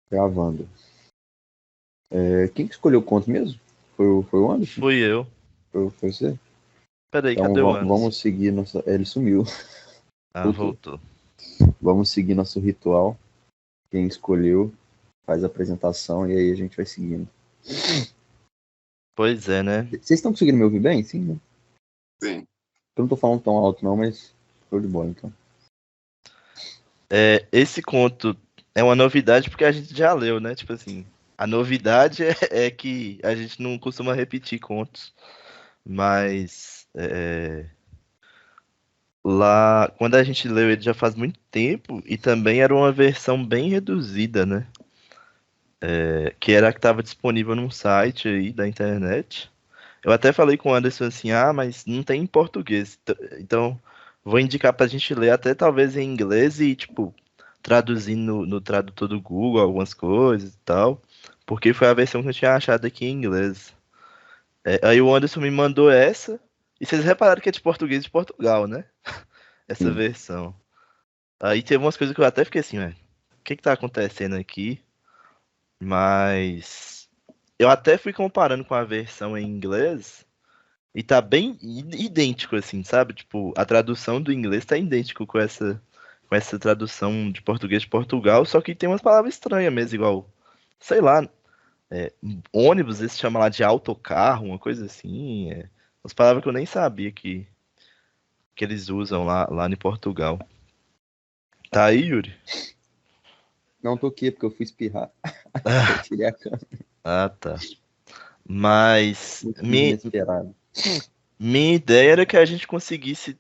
Gravando. Quem que escolheu o conto mesmo? Foi o Anderson? Fui eu. Foi você? Peraí, Então cadê o Anderson? vamos seguir nossa. Ele sumiu. Voltou. Vamos seguir nosso ritual. Quem escolheu faz a apresentação e aí a gente vai seguindo. Pois é, né? Vocês estão conseguindo me ouvir bem? Sim, né? Sim. Eu não tô falando tão alto não, mas tô de boa então. Esse conto é uma novidade porque a gente já leu, né? Tipo assim, a novidade é que a gente não costuma repetir contos. Mas lá, quando a gente leu ele já faz muito tempo e também era uma versão bem reduzida, né? Que era a que estava disponível num site aí da internet. Eu até falei com o Anderson assim, mas não tem em português. Então, vou indicar pra gente ler até talvez em inglês e, tipo, traduzindo no tradutor do Google algumas coisas e tal. Porque foi a versão que eu tinha achado aqui em inglês. Aí o Anderson me mandou essa. E vocês repararam que é de português de Portugal, né? Essa Sim. versão. Aí teve umas coisas que eu até fiquei assim, o que que tá acontecendo aqui? Mas eu até fui comparando com a versão em inglês e tá bem idêntico, assim, sabe? Tipo, a tradução do inglês tá idêntico com essa tradução de português de Portugal, só que tem umas palavras estranhas mesmo, igual, sei lá, é, ônibus, eles chamam lá de autocarro, uma coisa assim. Umas palavras que eu nem sabia que eles usam lá em Portugal. Tá aí, Yuri? Não tô aqui porque eu fui espirrar. Eu tirei a câmera. Ah, tá. Mas Muito minha, inesperado. minha ideia era que a gente conseguisse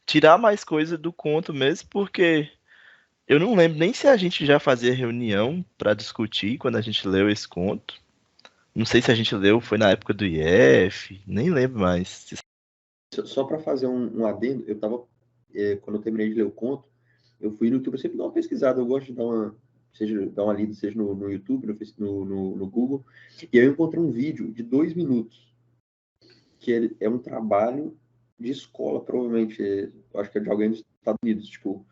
tirar mais coisa do conto mesmo, porque eu não lembro nem se a gente já fazia reunião pra discutir quando a gente leu esse conto. Não sei se a gente leu, foi na época do IF, nem lembro mais. Só para fazer um adendo, eu tava. Quando eu terminei de ler o conto, eu fui no YouTube, eu sempre dou uma pesquisada, eu gosto de dar uma lida, seja no YouTube, no Google, e aí eu encontrei um vídeo de 2 minutos, que é um trabalho de escola, provavelmente, eu acho que é de alguém dos Estados Unidos, tipo,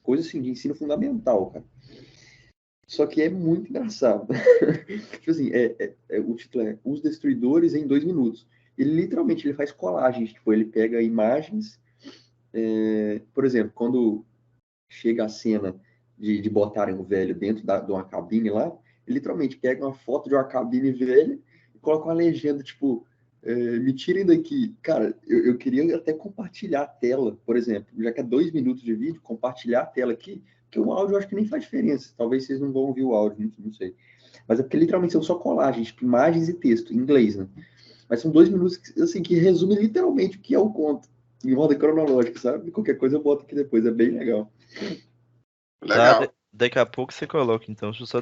coisa assim, de ensino fundamental, cara. Só que é muito engraçado. Tipo assim, o título é Os Destruidores em 2 minutos. Ele literalmente ele faz colagens, tipo, ele pega imagens, por exemplo, quando chega a cena de botarem o velho dentro de uma cabine lá, ele literalmente pega uma foto de uma cabine velha e coloca uma legenda, tipo, me tirem daqui. Cara, eu queria até compartilhar a tela, por exemplo, já que é 2 minutos de vídeo, compartilhar a tela aqui, porque o áudio eu acho que nem faz diferença. Talvez vocês não vão ouvir o áudio, não sei. Mas é porque literalmente são só colagens, tipo, imagens e texto, em inglês, né? Mas são 2 minutos assim, que resume literalmente o que é o conto, em ordem cronológica, sabe? Qualquer coisa eu boto aqui depois, é bem legal. Tá, Legal. daqui a pouco você coloca, então, deixa eu só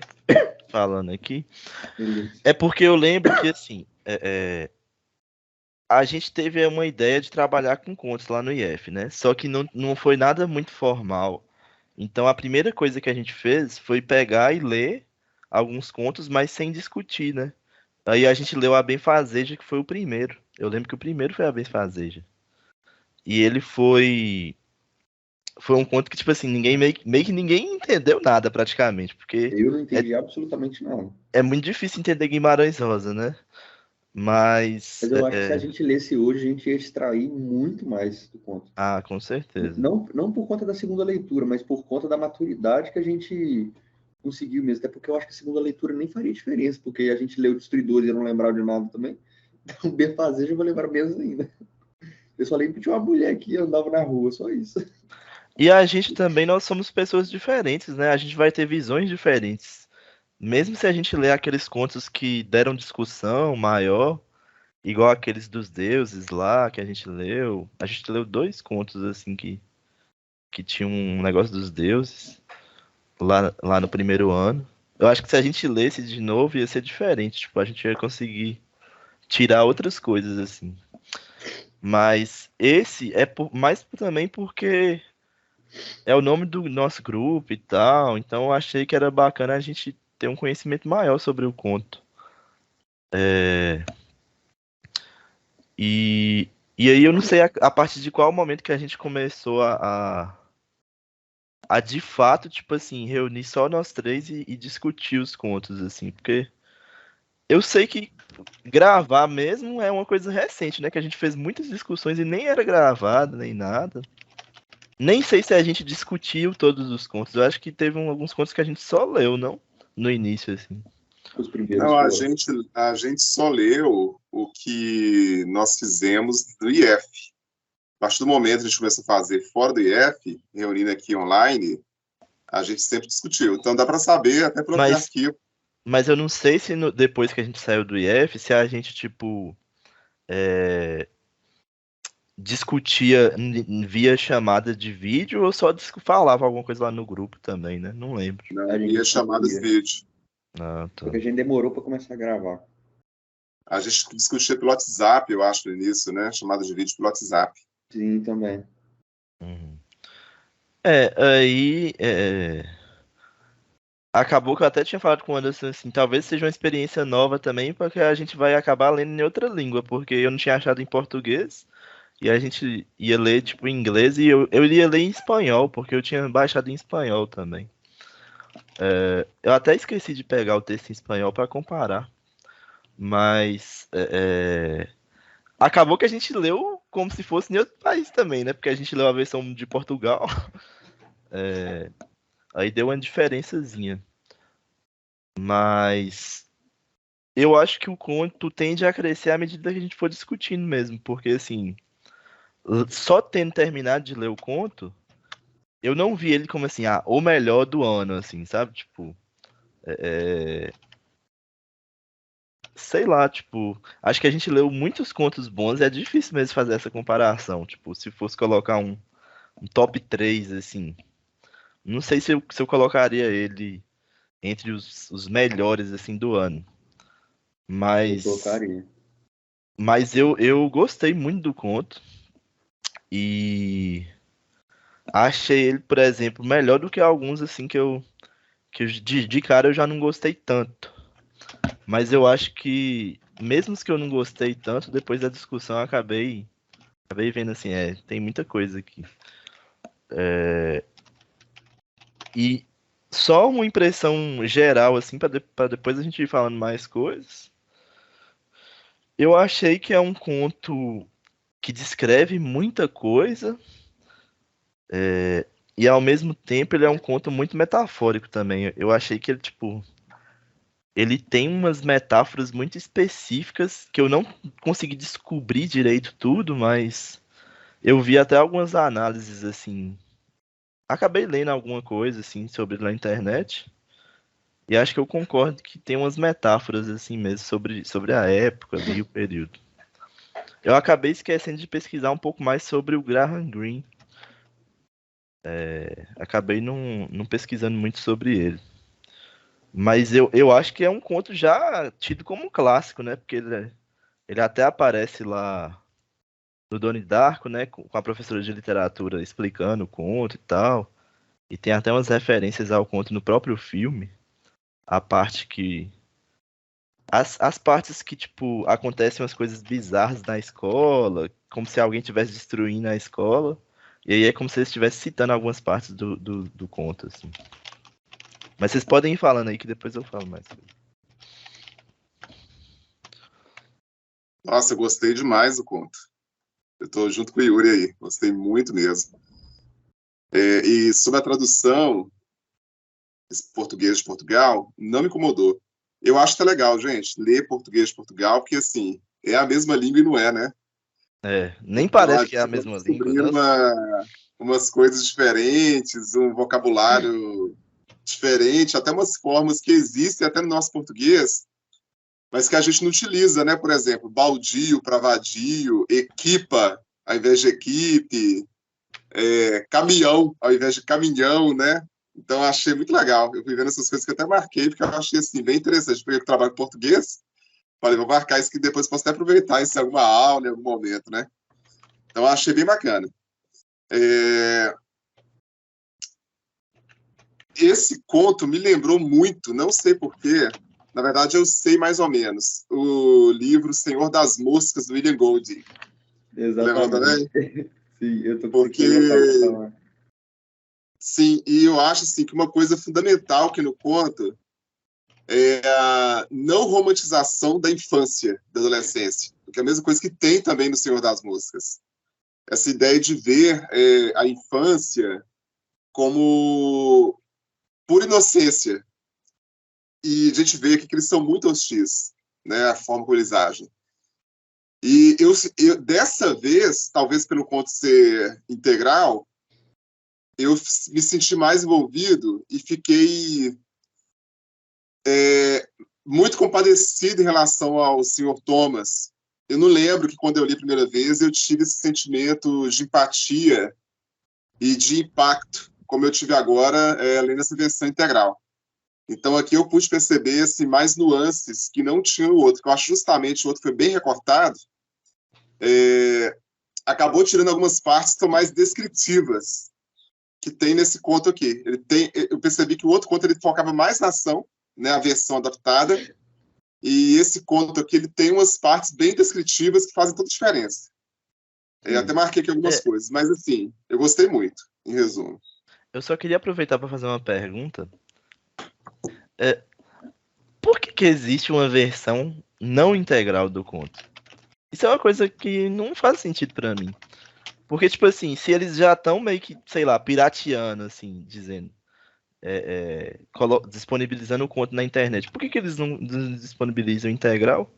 falando aqui. Beleza. É porque eu lembro que, assim, a gente teve uma ideia de trabalhar com contos lá no IF, né? Só que não foi nada muito formal. Então a primeira coisa que a gente fez foi pegar e ler alguns contos, mas sem discutir, né? Aí a gente leu A Benfazeja, que foi o primeiro. Eu lembro que o primeiro foi A Benfazeja. E ele foi um conto que, tipo assim, ninguém meio que ninguém entendeu nada praticamente, porque Eu não é, entendi absolutamente nada. é muito difícil entender Guimarães Rosa, né? Mas Mas eu acho que se a gente lesse hoje, a gente ia extrair muito mais do conto. com certeza. Não por conta da segunda leitura, mas por conta da maturidade que a gente conseguiu mesmo. Até porque eu acho que a segunda leitura nem faria diferença, porque a gente leu Destruidores e eu não lembrava de nada também. Então, Benfazeja eu vou lembrar menos ainda. Eu só lembro que tinha uma mulher que andava na rua, só isso. E a gente também, nós somos pessoas diferentes, né? A gente vai ter visões diferentes. Mesmo se a gente ler aqueles contos que deram discussão maior, igual aqueles dos deuses lá que a gente leu dois contos assim que tinham um negócio dos deuses lá no primeiro ano. Eu acho que se a gente lesse de novo ia ser diferente, tipo, a gente ia conseguir tirar outras coisas assim. Mas esse é mais também porque é o nome do nosso grupo e tal, então eu achei que era bacana a gente ter um conhecimento maior sobre o conto. E E aí eu não sei a partir de qual momento que a gente começou a de fato, tipo assim, reunir só nós três e discutir os contos, assim, porque eu sei que gravar mesmo é uma coisa recente, né? Que a gente fez muitas discussões e nem era gravado, nem nada. Nem sei se a gente discutiu todos os contos. Eu acho que teve alguns contos que a gente só leu, não? No início, assim. Os primeiros Não, a foram. gente, a gente só leu o que nós fizemos do IF. A partir do momento que a gente começou a fazer fora do IF, reunindo aqui online, a gente sempre discutiu. Então dá para saber, até pelo Mas, arquivo. mas eu não sei se depois que a gente saiu do IF, se a gente, tipo, discutia via chamada de vídeo ou só falava alguma coisa lá no grupo também, né? Não lembro. Não, A gente via chamadas de discutia. vídeo. Ah, tá. Porque a gente demorou para começar a gravar. A gente discutia pelo WhatsApp, eu acho, no início, né? Chamada de vídeo pelo WhatsApp. Sim, também. Uhum. Aí acabou que eu até tinha falado com o Anderson assim, talvez seja uma experiência nova também, porque a gente vai acabar lendo em outra língua, porque eu não tinha achado em português, e a gente ia ler tipo em inglês, e eu iria ler em espanhol, porque eu tinha baixado em espanhol também. Eu até esqueci de pegar o texto em espanhol para comparar, mas acabou que a gente leu como se fosse em outro país também, né? Porque a gente leu a versão de Portugal, aí deu uma diferençazinha. Mas eu acho que o conto tende a crescer à medida que a gente for discutindo mesmo, porque assim, só tendo terminado de ler o conto, eu não vi ele como assim, o melhor do ano, assim, sabe? Tipo, sei lá, tipo, acho que a gente leu muitos contos bons e é difícil mesmo fazer essa comparação. Tipo, se fosse colocar um top 3 assim, não sei se eu colocaria ele entre os melhores, assim, do ano. Eu Mas, colocaria. mas eu gostei muito do conto e achei ele, por exemplo, melhor do que alguns, assim, que de cara eu já não gostei tanto. Mas eu acho que, mesmo os que eu não gostei tanto, depois da discussão eu acabei vendo assim, tem muita coisa aqui. E só uma impressão geral, assim, para depois a gente ir falando mais coisas. Eu achei que é um conto que descreve muita coisa, e ao mesmo tempo ele é um conto muito metafórico também. Eu achei que ele, tipo, ele tem umas metáforas muito específicas que eu não consegui descobrir direito tudo, mas eu vi até algumas análises assim. Acabei lendo alguma coisa assim sobre na internet. E acho que eu concordo que tem umas metáforas assim mesmo sobre a época ali, o período. Eu acabei esquecendo de pesquisar um pouco mais sobre o Graham Greene. Acabei não pesquisando muito sobre ele. Mas eu acho que é um conto já tido como um clássico, né? Porque ele até aparece lá no Donnie Darko, né? Com a professora de literatura explicando o conto e tal. E tem até umas referências ao conto no próprio filme. A parte que. As partes que, tipo, acontecem umas coisas bizarras na escola, como se alguém estivesse destruindo a escola. E aí é como se eles estivessem citando algumas partes do conto, assim. Mas vocês podem ir falando aí que depois eu falo mais. Nossa, eu gostei demais do conto. Eu estou junto com o Yuri aí. Gostei muito mesmo. E sobre a tradução, esse português de Portugal, não me incomodou. Eu acho que é legal, gente, ler português de Portugal, porque, assim, é a mesma língua e não é, né? Nem Então, parece a que é a gente vai mesma língua, descobrindo nossa. umas coisas diferentes, um vocabulário diferente, até umas formas que existem até no nosso português, mas que a gente não utiliza, né? Por exemplo, baldio para vadio, equipa ao invés de equipe, caminhão ao invés de caminhão, né? Então, achei muito legal. Eu fui vendo essas coisas que eu até marquei, porque eu achei assim, bem interessante, porque eu trabalho em português. Falei, vou marcar isso que depois posso até aproveitar isso em alguma aula, em algum momento, né? Então, achei bem bacana. Esse conto me lembrou muito, não sei porquê, na verdade eu sei mais ou menos, o livro Senhor das Moscas, do William Golding. Lembra também? Sim, eu tô Porque, conseguindo falar. sim, e eu acho assim, que uma coisa fundamental aqui no conto é a não romantização da infância, da adolescência, que é a mesma coisa que tem também no Senhor das Moscas. Essa ideia de ver a infância como pura inocência. E a gente vê que eles são muito hostis, né, a forma como eles agem. E eu dessa vez, talvez pelo conto ser integral, eu me senti mais envolvido e fiquei muito compadecido em relação ao Sr. Thomas. Eu não lembro que quando eu li a primeira vez eu tive esse sentimento de empatia e de impacto, como eu tive agora, além dessa versão integral. Então aqui eu pude perceber assim, mais nuances que não tinha no outro, que eu acho justamente o outro foi bem recortado, acabou tirando algumas partes que são mais descritivas que tem nesse conto aqui. Eu percebi que o outro conto ele focava mais na ação, né, a versão adaptada, e esse conto aqui ele tem umas partes bem descritivas que fazem toda a diferença. Até marquei aqui algumas coisas, mas assim, eu gostei muito, em resumo. Eu só queria aproveitar para fazer uma pergunta. Por que existe uma versão não integral do conto? Isso é uma coisa que não faz sentido para mim. Porque, tipo assim, se eles já estão meio que, sei lá, pirateando, assim, dizendo, disponibilizando o conto na internet, por que eles não disponibilizam integral?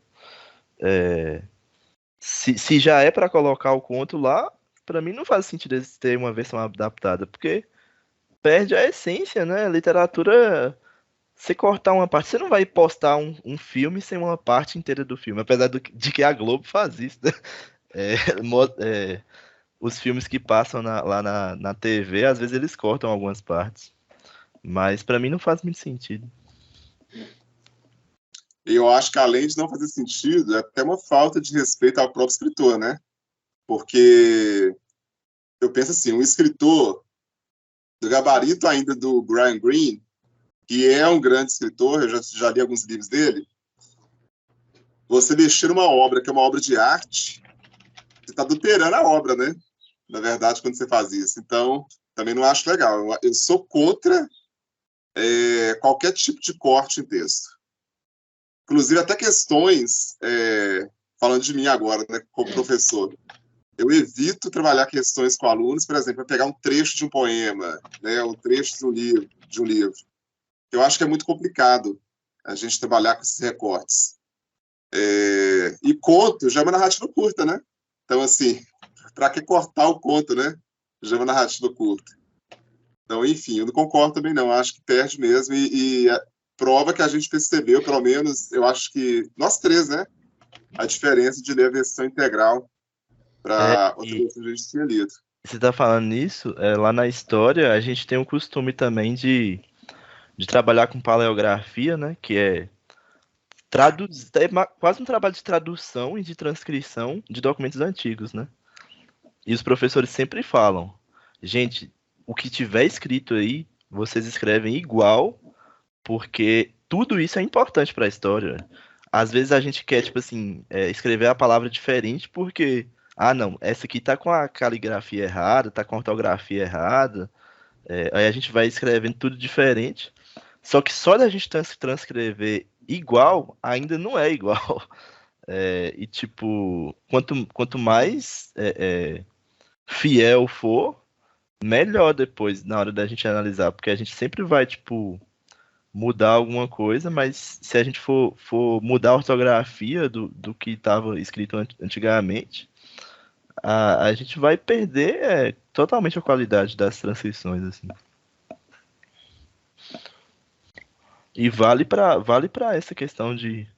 Se já é para colocar o conto lá, para mim não faz sentido eles terem uma versão adaptada, porque perde a essência, né? Literatura, você cortar uma parte, você não vai postar um filme sem uma parte inteira do filme, apesar de que a Globo faz isso, né? Os filmes que passam lá na TV, às vezes eles cortam algumas partes. Mas pra mim não faz muito sentido. E eu acho que, além de não fazer sentido, é até uma falta de respeito ao próprio escritor, né? Porque eu penso assim, um escritor do gabarito ainda do Brian Greene, que é um grande escritor, eu já li alguns livros dele, você mexer numa obra que é uma obra de arte, você está adulterando a obra, né? Na verdade, quando você faz isso. Então, também não acho legal. Eu sou contra qualquer tipo de corte em texto. Inclusive, até questões, falando de mim agora, né, como professor, eu evito trabalhar questões com alunos, por exemplo, pegar um trecho de um poema, né, um trecho de um livro. Eu acho que é muito complicado a gente trabalhar com esses recortes. E conto já é uma narrativa curta, né? Então, assim, para que cortar o conto, né? Já é uma narrativa curta. Então, enfim, eu não concordo também, não. Acho que perde mesmo e prova que a gente percebeu, pelo menos, eu acho que nós três, né? A diferença de ler a versão integral para outra versão que a gente tinha lido. Você tá falando nisso? Lá na história, a gente tem o costume também de trabalhar com paleografia, né? Que é quase um trabalho de tradução e de transcrição de documentos antigos, né? E os professores sempre falam, gente, o que tiver escrito aí, vocês escrevem igual, porque tudo isso é importante para a história. Às vezes a gente quer, tipo assim, escrever a palavra diferente porque, não, essa aqui tá com a caligrafia errada, tá com a ortografia errada. Aí a gente vai escrevendo tudo diferente. Só que só da gente transcrever igual, ainda não é igual. E tipo, quanto mais fiel for, melhor depois, na hora da gente analisar. Porque a gente sempre vai, tipo, mudar alguma coisa, mas se a gente for mudar a ortografia do que estava escrito antigamente, a gente vai perder totalmente a qualidade das transcrições, assim. E vale para essa questão de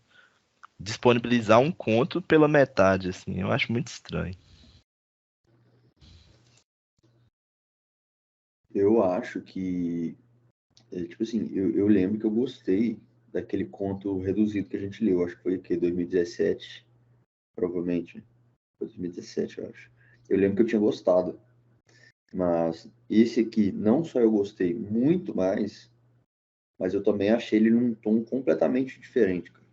disponibilizar um conto pela metade, assim. Eu acho muito estranho. Eu acho que, tipo assim, eu lembro que eu gostei daquele conto reduzido que a gente leu. Acho que foi o quê? 2017, provavelmente. Foi 2017, eu acho. Eu lembro que eu tinha gostado. Mas esse aqui, não só eu gostei muito mais, mas eu também achei ele num tom completamente diferente, cara.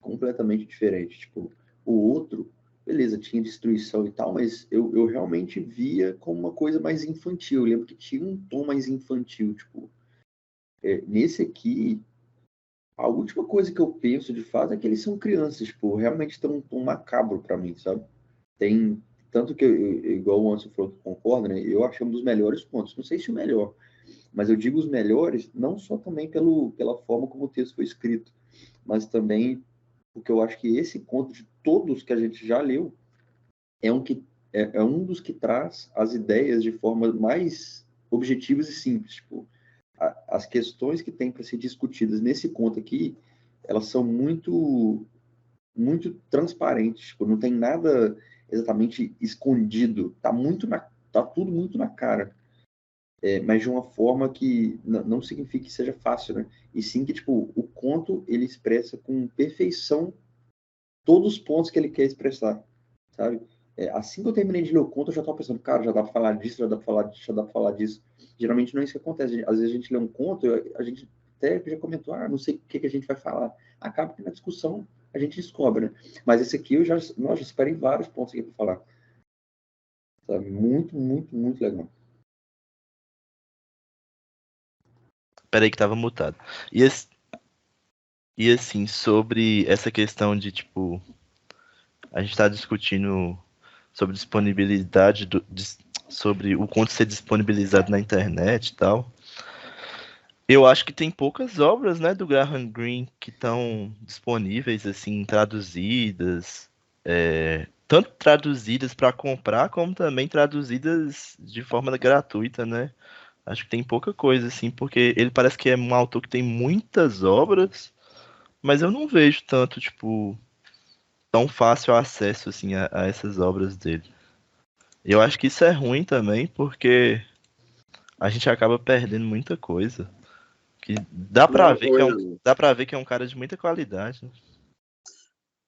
Completamente diferente. Tipo, o outro, beleza, tinha destruição e tal, mas eu realmente via como uma coisa mais infantil. Eu lembro que tinha um tom mais infantil, tipo, nesse aqui, a última coisa que eu penso de fato é que eles são crianças, tipo, realmente tem um tom macabro pra mim, sabe? Tem, tanto que, igual o Anderson falou que concorda, né? Eu acho um dos melhores pontos, não sei se o melhor, mas eu digo os melhores, não só também pela forma como o texto foi escrito, mas também porque eu acho que esse conto de todos que a gente já leu é um dos que traz as ideias de forma mais objetivas e simples. Tipo, as questões que tem para ser discutidas nesse conto aqui, elas são muito transparentes. Tipo, não tem nada exatamente escondido. Tá tudo muito na cara. Mas de uma forma que não significa que seja fácil, né? E sim que, tipo, o conto, ele expressa com perfeição todos os pontos que ele quer expressar, sabe? Assim que eu terminei de ler o conto, eu já estava pensando, cara, já dá para falar disso, já dá para falar disso, já dá para falar disso. Geralmente não é isso que acontece. Às vezes a gente lê um conto, a gente até já comentou, não sei o que a gente vai falar. Acaba que na discussão a gente descobre, né? Mas esse aqui já separei vários pontos aqui para falar. Sabe? Muito, muito, muito legal. Peraí que tava mutado. E, e assim, sobre essa questão de, tipo, a gente tá discutindo sobre disponibilidade sobre o conto ser disponibilizado na internet e tal. Eu acho que tem poucas obras, né, do Graham Greene que estão disponíveis, assim, traduzidas, tanto traduzidas para comprar, como também traduzidas de forma gratuita, né? Acho que tem pouca coisa, assim, porque ele parece que é um autor que tem muitas obras, mas eu não vejo tanto, tipo, tão fácil acesso, assim, a essas obras dele. Eu acho que isso é ruim também, porque a gente acaba perdendo muita coisa. Que Não, olha, dá pra ver que é um cara de muita qualidade, né?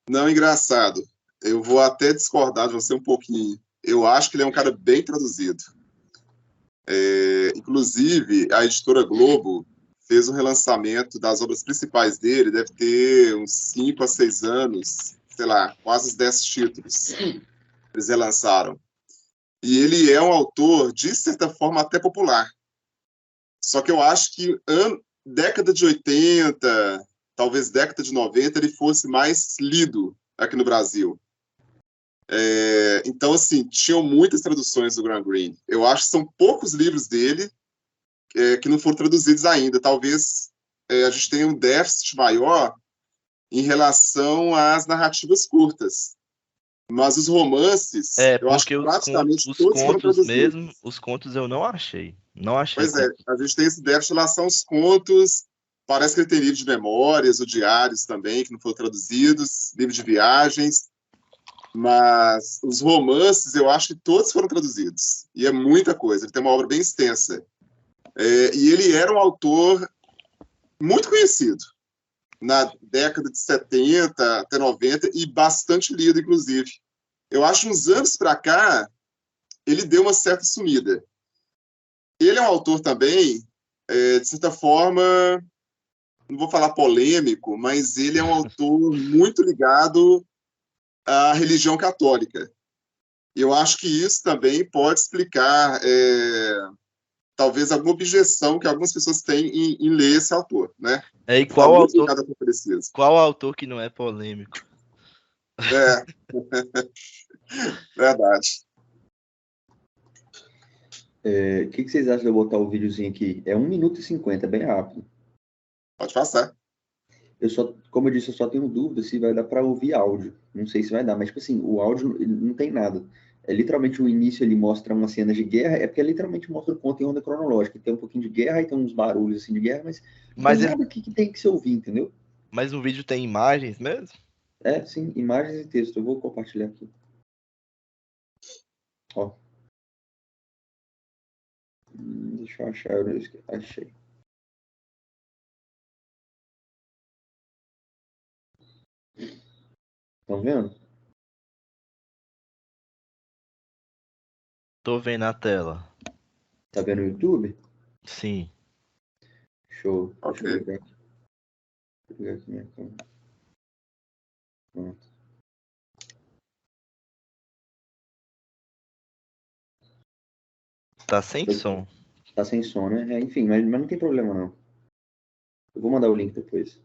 não, engraçado. Eu vou até discordar de você um pouquinho. Eu acho que ele é um cara bem traduzido. Inclusive, a editora Globo fez um relançamento das obras principais dele, deve ter uns 5 a 6 anos, sei lá, quase os 10 títulos. Eles relançaram. E ele é um autor, de certa forma, até popular. Só que eu acho que década de 80, talvez década de 90, ele fosse mais lido aqui no Brasil. Então, assim, tinham muitas traduções do Graham Greene. Eu acho que são poucos livros dele que não foram traduzidos ainda. Talvez a gente tenha um déficit maior em relação às narrativas curtas. Mas os romances, eu acho que Porque praticamente os todos foram contos traduzidos. mesmo, os contos eu não achei. Não achei Pois é, contos. a gente tem esse déficit em relação aos contos. Parece que ele tem livros de memórias ou diários também, que não foram traduzidos, livros de viagens. Mas os romances, eu acho que todos foram traduzidos. E é muita coisa. Ele tem uma obra bem extensa. E ele era um autor muito conhecido na década de 70 até 90 e bastante lido, inclusive. Eu acho que uns anos para cá, ele deu uma certa sumida. Ele é um autor também, de certa forma, não vou falar polêmico, mas ele é um autor muito ligado à religião católica. E eu acho que isso também pode explicar, talvez, alguma objeção que algumas pessoas têm em ler esse autor, né? E Está muito ligado à catolicismo. qual autor que não é polêmico? É, verdade. O que vocês acham de eu botar o videozinho aqui? É 1 minuto e 50, é bem rápido. Pode passar. Como eu disse, eu só tenho dúvida se vai dar para ouvir áudio. Não sei se vai dar, mas tipo assim, o áudio ele não tem nada. Literalmente o início ele mostra umas cenas de guerra, porque literalmente mostra o conto em onda cronológica. Tem um pouquinho de guerra e tem uns barulhos assim de guerra, mas não tem Mas, nada aqui que tem que se ouvir, entendeu? mas o vídeo tem imagens mesmo? Sim, imagens e texto. Eu vou compartilhar aqui. Ó. Deixa eu achar, achei. Estão vendo? Tô vendo a tela. Tá vendo o YouTube? Sim. Show. Ok. Deixa eu ligar aqui. Deixa eu ligar aqui minha câmera. Pronto. Tá sem som. Tá sem som, né? Enfim, mas não tem problema não. Eu vou mandar o link depois.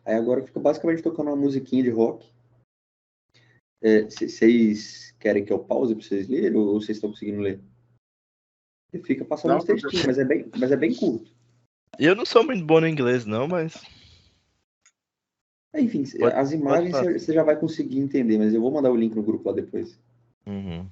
Aí agora fica basicamente tocando uma musiquinha de rock. Vocês querem que eu pause para vocês lerem ou vocês estão conseguindo ler? E fica passando uns textinhos, mas é bem curto. Eu não sou muito bom no inglês, não, mas. Enfim, as imagens você já vai conseguir entender, mas eu vou mandar o link no grupo lá depois. Uhum.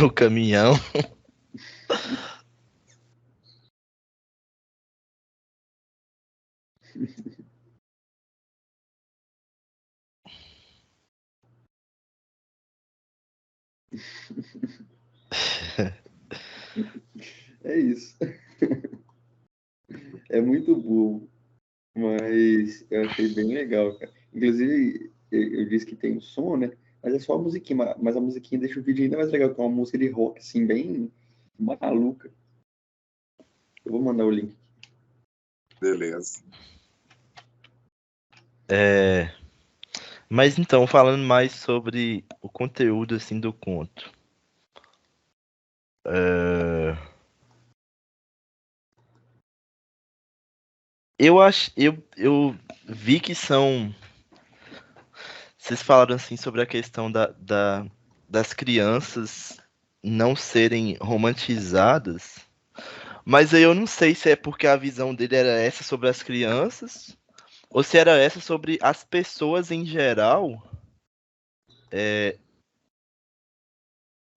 O caminhão. É isso. É muito burro, mas eu achei bem legal, cara. Inclusive, eu disse que tem um som, né? Mas é só a musiquinha, mas a musiquinha deixa o vídeo ainda mais legal, que é uma música de rock, assim, bem maluca. Eu vou mandar o link. Beleza. Mas então, falando mais sobre o conteúdo assim do conto. Eu vi que são. Vocês falaram assim sobre a questão das crianças não serem romantizadas, mas aí eu não sei se é porque a visão dele era essa sobre as crianças, ou se era essa sobre as pessoas em geral,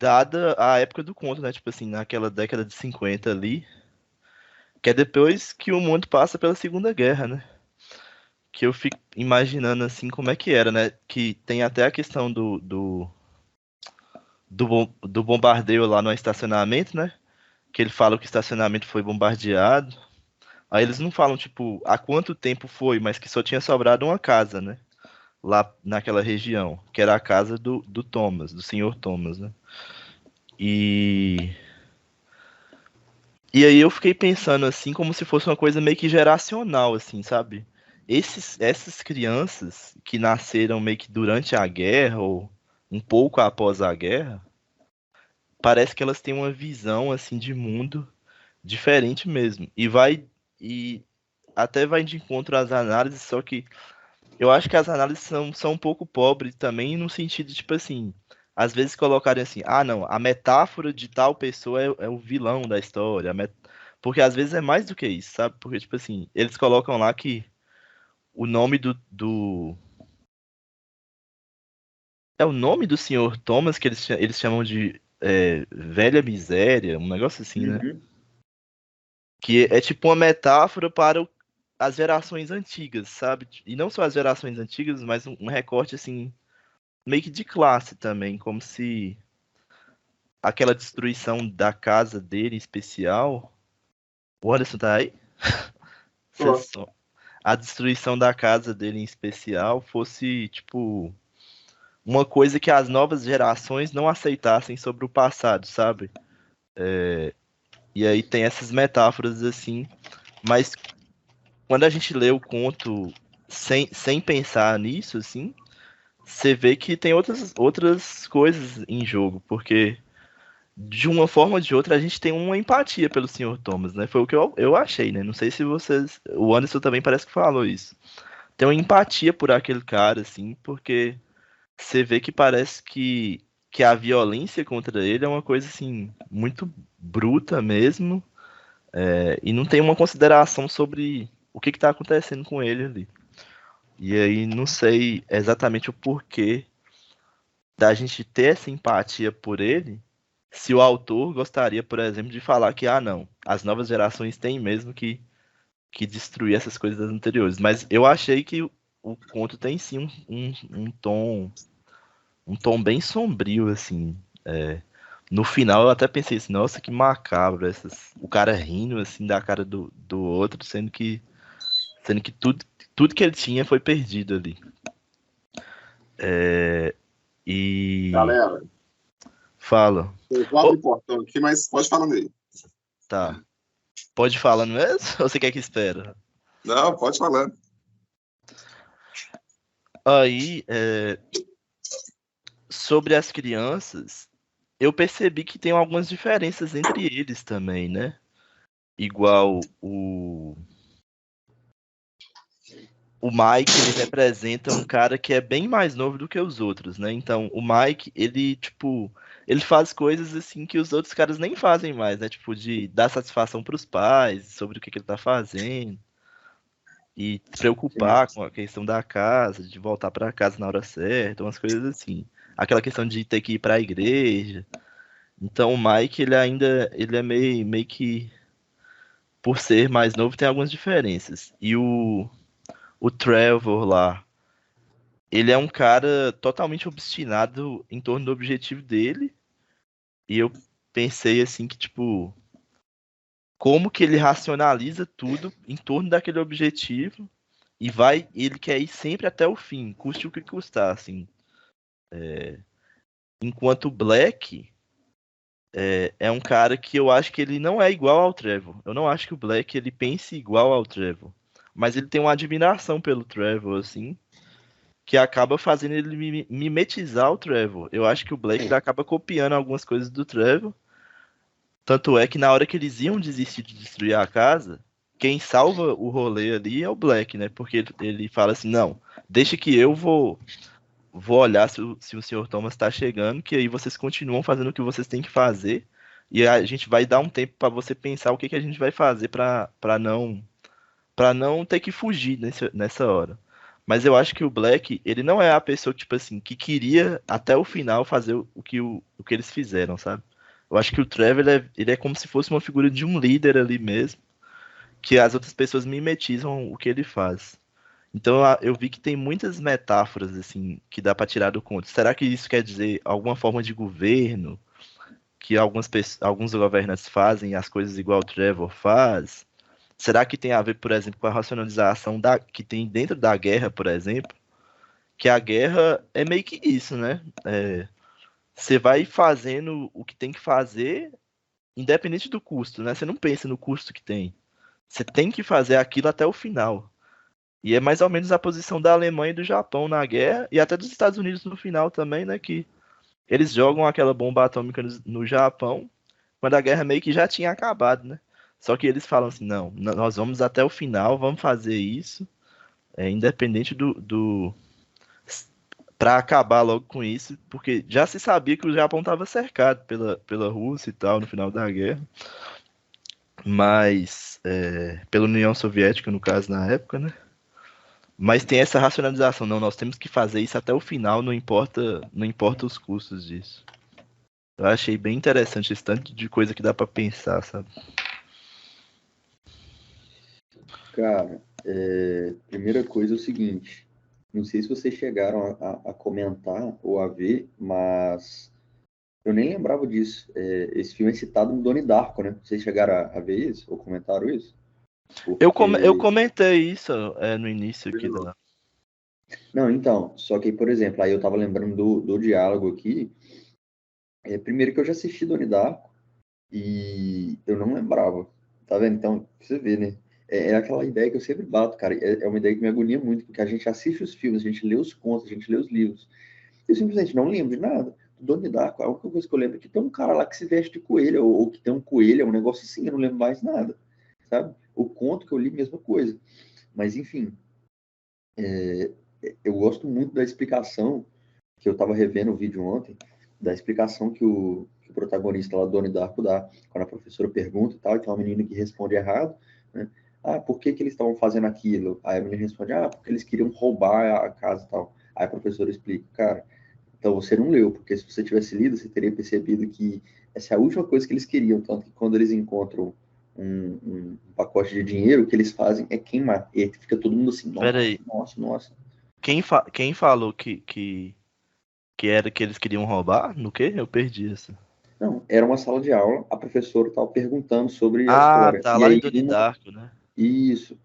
dada a época do conto, né? Tipo assim, naquela década de 50 ali, que é depois que o mundo passa pela Segunda Guerra, né? Que eu fico imaginando assim como é que era, né? Que tem até a questão do bombardeio lá no estacionamento, né? Que ele fala que o estacionamento foi bombardeado. Aí eles não falam, tipo, há quanto tempo foi, mas que só tinha sobrado uma casa, né? Lá naquela região, que era a casa do Thomas, do senhor Thomas, né? E. E aí eu fiquei pensando assim, como se fosse uma coisa meio que geracional, assim, sabe? Essas crianças que nasceram meio que durante a guerra ou um pouco após a guerra, parece que elas têm uma visão assim de mundo diferente mesmo. E até vai de encontro às análises, só que eu acho que as análises são um pouco pobres também no sentido, tipo assim, às vezes colocarem assim, ah não, a metáfora de tal pessoa é o vilão da história, porque às vezes é mais do que isso, sabe? Porque, tipo assim, eles colocam lá que o nome é o nome do senhor Thomas que eles chamam de velha miséria, um negócio assim, né? Uhum. Que é tipo uma metáfora para as gerações antigas, sabe? E não só as gerações antigas, mas um recorte assim, meio que de classe também, como se aquela destruição da casa dele em especial. O Anderson tá aí? Ó, A destruição da casa dele em especial fosse, tipo, uma coisa que as novas gerações não aceitassem sobre o passado, sabe? E aí tem essas metáforas assim, mas quando a gente lê o conto sem pensar nisso, assim, você vê que tem outras coisas em jogo, porque de uma forma ou de outra a gente tem uma empatia pelo Senhor Thomas, né? Foi o que eu achei, né? Não sei se vocês. O Anderson também parece que falou isso. Tem uma empatia por aquele cara, assim, porque você vê que parece que a violência contra ele é uma coisa, assim, muito bruta mesmo, e não tem uma consideração sobre o que está acontecendo com ele ali. E aí não sei exatamente o porquê da gente ter essa empatia por ele, se o autor gostaria, por exemplo, de falar que, não, as novas gerações têm mesmo que destruir essas coisas anteriores. Mas eu achei que o conto tem sim um tom bem sombrio, assim. No final eu até pensei assim, nossa, que macabro, o cara rindo assim da cara do outro, sendo que tudo que ele tinha foi perdido ali. E Galera, fala. eu vou abrir o portão aqui, mas pode falar aí. Tá. Pode ir falando mesmo? Ou você quer que espera? Não, pode falar. Aí, sobre as crianças, eu percebi que tem algumas diferenças entre eles também, né? Igual o Mike, ele representa um cara que é bem mais novo do que os outros, né? Então, o Mike, ele, tipo, ele faz coisas assim que os outros caras nem fazem mais, né? Tipo, de dar satisfação pros pais sobre o que ele tá fazendo e se Sim. preocupar com a questão da casa, de voltar pra casa na hora certa, umas coisas assim. Aquela questão de ter que ir pra igreja. Então, o Mike, ele é meio que, por ser mais novo, tem algumas diferenças. E o Trevor lá, ele é um cara totalmente obstinado em torno do objetivo dele. E eu pensei assim que, tipo, como que ele racionaliza tudo em torno daquele objetivo e ele quer ir sempre até o fim, custe o que custar, assim. Enquanto o Black é um cara que eu acho que ele não é igual ao Trevor. Eu não acho que o Black ele pense igual ao Trevor. Mas ele tem uma admiração pelo Trevor, assim, que acaba fazendo ele mimetizar o Trevor. Eu acho que o Blake ele acaba copiando algumas coisas do Trevor. Tanto é que na hora que eles iam desistir de destruir a casa, quem salva o rolê ali é o Black, né? Porque ele fala assim, não, deixa que eu vou olhar se o Sr. Thomas está chegando, que aí vocês continuam fazendo o que vocês têm que fazer. E a gente vai dar um tempo para você pensar o que a gente vai fazer para não ter que fugir nessa hora. Mas eu acho que o Black, ele não é a pessoa, tipo assim, que queria até o final fazer o que eles fizeram, sabe? Eu acho que o Trevor, ele é como se fosse uma figura de um líder ali mesmo, que as outras pessoas mimetizam o que ele faz. Então eu vi que tem muitas metáforas, assim, que dá pra tirar do conto. Será que isso quer dizer alguma forma de governo, que alguns governantes fazem as coisas igual o Trevor faz? Será que tem a ver, por exemplo, com a racionalização que tem dentro da guerra, por exemplo? Que a guerra é meio que isso, né? Você vai fazendo o que tem que fazer, independente do custo, né? Você não pensa no custo que tem. Você tem que fazer aquilo até o final. E é mais ou menos a posição da Alemanha e do Japão na guerra, e até dos Estados Unidos no final também, né? Que eles jogam aquela bomba atômica no Japão, quando a guerra meio que já tinha acabado, né? Só que eles falam assim, não, nós vamos até o final, vamos fazer isso, independente para acabar logo com isso, porque já se sabia que o Japão estava cercado pela Rússia e tal no final da guerra, mas pela União Soviética, no caso, na época, né? Mas tem essa racionalização, não, nós temos que fazer isso até o final, não importa os custos disso. Eu achei bem interessante esse tanto de coisa que dá para pensar, sabe? Cara, primeira coisa é o seguinte, não sei se vocês chegaram a comentar ou a ver, mas eu nem lembrava disso. Esse filme é citado no Donnie Darko, né? Vocês chegaram a ver isso? Ou comentaram isso? Eu Porque comentei isso no início aqui da. Não, então, só que, por exemplo, aí eu tava lembrando do diálogo aqui. Primeiro que eu já assisti Donnie Darko e eu não lembrava. Tá vendo? Então, pra você vê, né? É aquela ideia que eu sempre bato, cara. É uma ideia que me agonia muito, porque a gente assiste os filmes, a gente lê os contos, a gente lê os livros. Eu simplesmente não lembro de nada. Do Donnie Darko, a única coisa que eu lembro é que tem um cara lá que se veste de coelho, ou que tem um coelho, é um negócio assim, eu não lembro mais nada, sabe? O conto que eu li, mesma coisa. Mas, enfim, eu gosto muito da explicação, que eu estava revendo o vídeo ontem, da explicação que o protagonista lá do Donnie Darko dá, quando a professora pergunta e tal, e tem uma menina que responde errado, né? Ah, por que que eles estavam fazendo aquilo? Aí a menina responde, porque eles queriam roubar a casa e tal. Aí a professora explica, cara, então você não leu, porque se você tivesse lido, você teria percebido que essa é a última coisa que eles queriam, tanto que quando eles encontram um pacote de dinheiro, o que eles fazem é queimar. E aí fica todo mundo assim, Pera nossa, aí, nossa, nossa. quem falou que era que eles queriam roubar? No quê? Eu perdi essa. Não, era uma sala de aula, a professora estava perguntando sobre a Ah, história. tá E lá em aí, Donnie Darko, né? isso.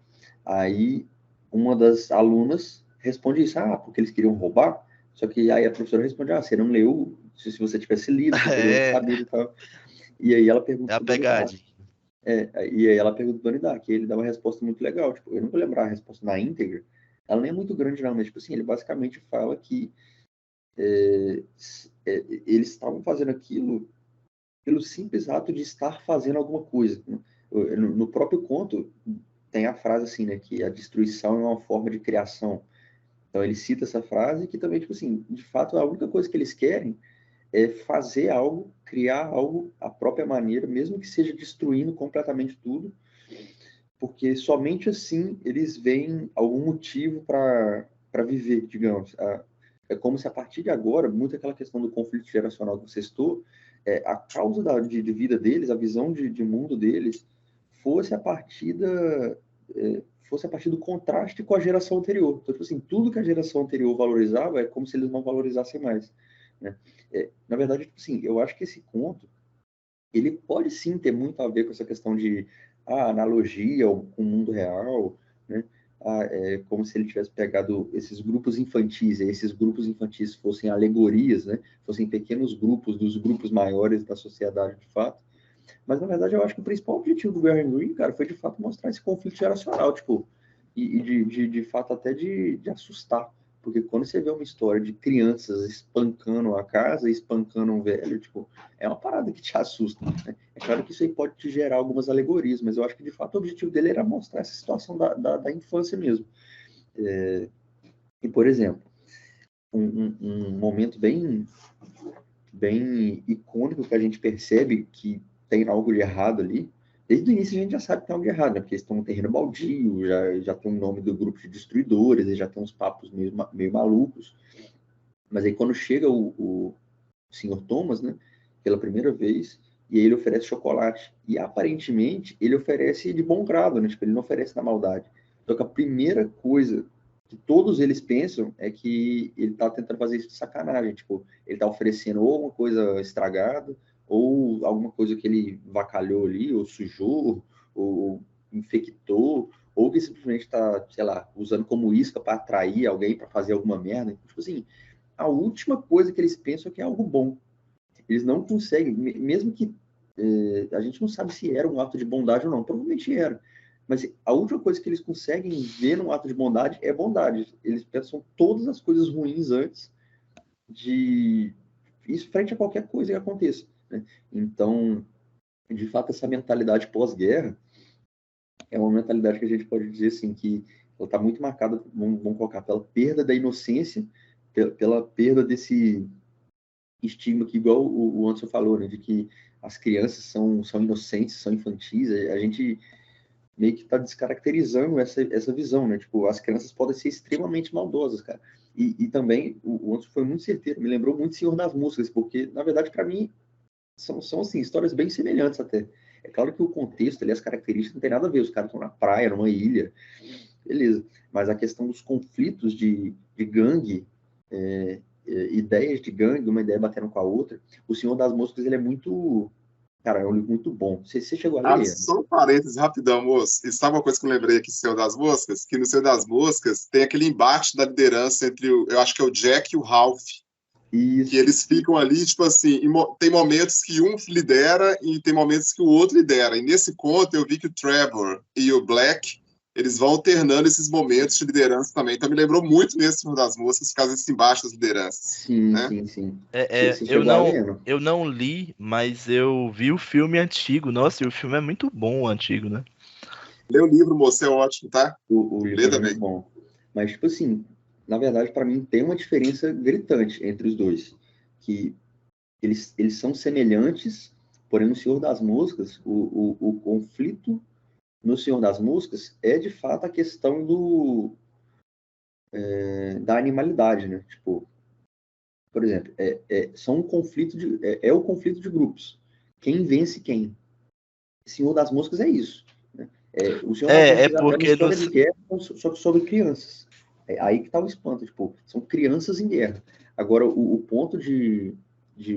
Aí, uma das alunas responde isso, porque eles queriam roubar. Só que aí a professora responde, você não leu, se você tivesse lido, você teria É, sabido e tal. E aí ela pergunta é a pro Donnie Darko. pegadinha. E aí ela pergunta pro Donnie Darko, e ele dá uma resposta muito legal. Tipo, eu não vou lembrar a resposta na íntegra, ela nem é muito grande não, mas tipo assim, ele basicamente fala que eles estavam fazendo aquilo pelo simples ato de estar fazendo alguma coisa. No próprio conto, tem a frase assim, né, que a destruição é uma forma de criação. Então ele cita essa frase que também, tipo assim, de fato, a única coisa que eles querem é fazer algo, criar algo à própria maneira, mesmo que seja destruindo completamente tudo, porque somente assim eles veem algum motivo para viver, digamos. É como se a partir de agora, muito aquela questão do conflito geracional que você citou, a causa de vida deles, a visão de mundo deles, fosse a partir fosse a partir do contraste com a geração anterior. Então, tipo assim, tudo que a geração anterior valorizava é como se eles não valorizassem mais, né? Na verdade, tipo assim, eu acho que esse conto ele pode sim ter muito a ver com essa questão de analogia com o mundo real, né? Como se ele tivesse pegado esses grupos infantis, e esses grupos infantis fossem alegorias, né? Fossem pequenos grupos dos grupos maiores da sociedade de fato. Mas, na verdade, eu acho que o principal objetivo do Graham Greene, cara, foi de fato mostrar esse conflito geracional, tipo, e de fato até de assustar. Porque quando você vê uma história de crianças espancando a casa, espancando um velho, tipo, é uma parada que te assusta, né? É claro que isso aí pode te gerar algumas alegorias, mas eu acho que de fato o objetivo dele era mostrar essa situação da infância mesmo. E, por exemplo, um momento bem icônico que a gente percebe que tem algo de errado ali. Desde o início a gente já sabe que tem algo de errado, né? Porque eles estão no terreno baldio, já tem o nome do grupo de destruidores, já tem uns papos meio malucos. Mas aí quando chega o Sr. Thomas, né? Pela primeira vez, e aí ele oferece chocolate. E aparentemente ele oferece de bom grado, né? Tipo, ele não oferece na maldade. Só que a primeira coisa que todos eles pensam é que ele tá tentando fazer isso de sacanagem. Tipo, ele tá oferecendo ou alguma coisa estragada, ou alguma coisa que ele vacalhou ali, ou sujou, ou infectou, ou que simplesmente tá, sei lá, usando como isca para atrair alguém para fazer alguma merda. Então, tipo assim, a última coisa que eles pensam é que é algo bom. Eles não conseguem, mesmo que a gente não sabe se era um ato de bondade ou não, provavelmente era. Mas a última coisa que eles conseguem ver num ato de bondade é bondade. Eles pensam todas as coisas ruins antes de isso frente a qualquer coisa que aconteça, né? Então, de fato, essa mentalidade pós-guerra é uma mentalidade que a gente pode dizer assim que ela está muito marcada, vamos colocar, pela perda da inocência, pela perda desse estigma que, igual o Anderson falou, né, de que as crianças são inocentes, são infantis, a gente meio que está descaracterizando essa visão, né? Tipo, as crianças podem ser extremamente maldosas, cara. E também, o Anderson foi muito certeiro, me lembrou muito Senhor das Moscas, porque, na verdade, para mim, são assim, histórias bem semelhantes até. É claro que o contexto ali, as características não tem nada a ver, os caras estão na praia, numa ilha, beleza. Mas a questão dos conflitos de gangue, ideias de gangue, uma ideia batendo com a outra. O Senhor das Moscas, ele é muito Cara, é um livro muito bom. Você chegou a Ah, ler? só um parênteses rapidão, moço. E sabe uma coisa que eu lembrei aqui do Senhor das Moscas? Que no Senhor das Moscas tem aquele embate da liderança entre eu acho que é o Jack e o Ralph. Que Isso. eles ficam ali, tipo assim, tem momentos que um lidera e tem momentos que o outro lidera. E nesse conto eu vi que o Trevor e o Black, eles vão alternando esses momentos de liderança também. Então me lembrou muito nesse Senhor das Moscas, por causa desse embate das lideranças. Sim, Né? sim, sim. É, Você chegou a ler, não? eu não li, mas eu vi o filme antigo. Nossa, e o filme é muito bom, o antigo, né? Lê o livro, moço, é ótimo, tá? O Lê livro é muito também. bom. Mas, tipo assim, na verdade, para mim, tem uma diferença gritante entre os dois. Que eles são semelhantes, porém, no Senhor das Moscas, o conflito no Senhor das Moscas é, de fato, a questão da animalidade, né? Tipo, por exemplo, são um conflito é o conflito de grupos. Quem vence quem? Senhor das Moscas é isso. Né? O Senhor das É Moscas é uma porque história nos, de guerra, só que sobre crianças. É aí que está o espanto. Tipo, são crianças em guerra. Agora, o ponto de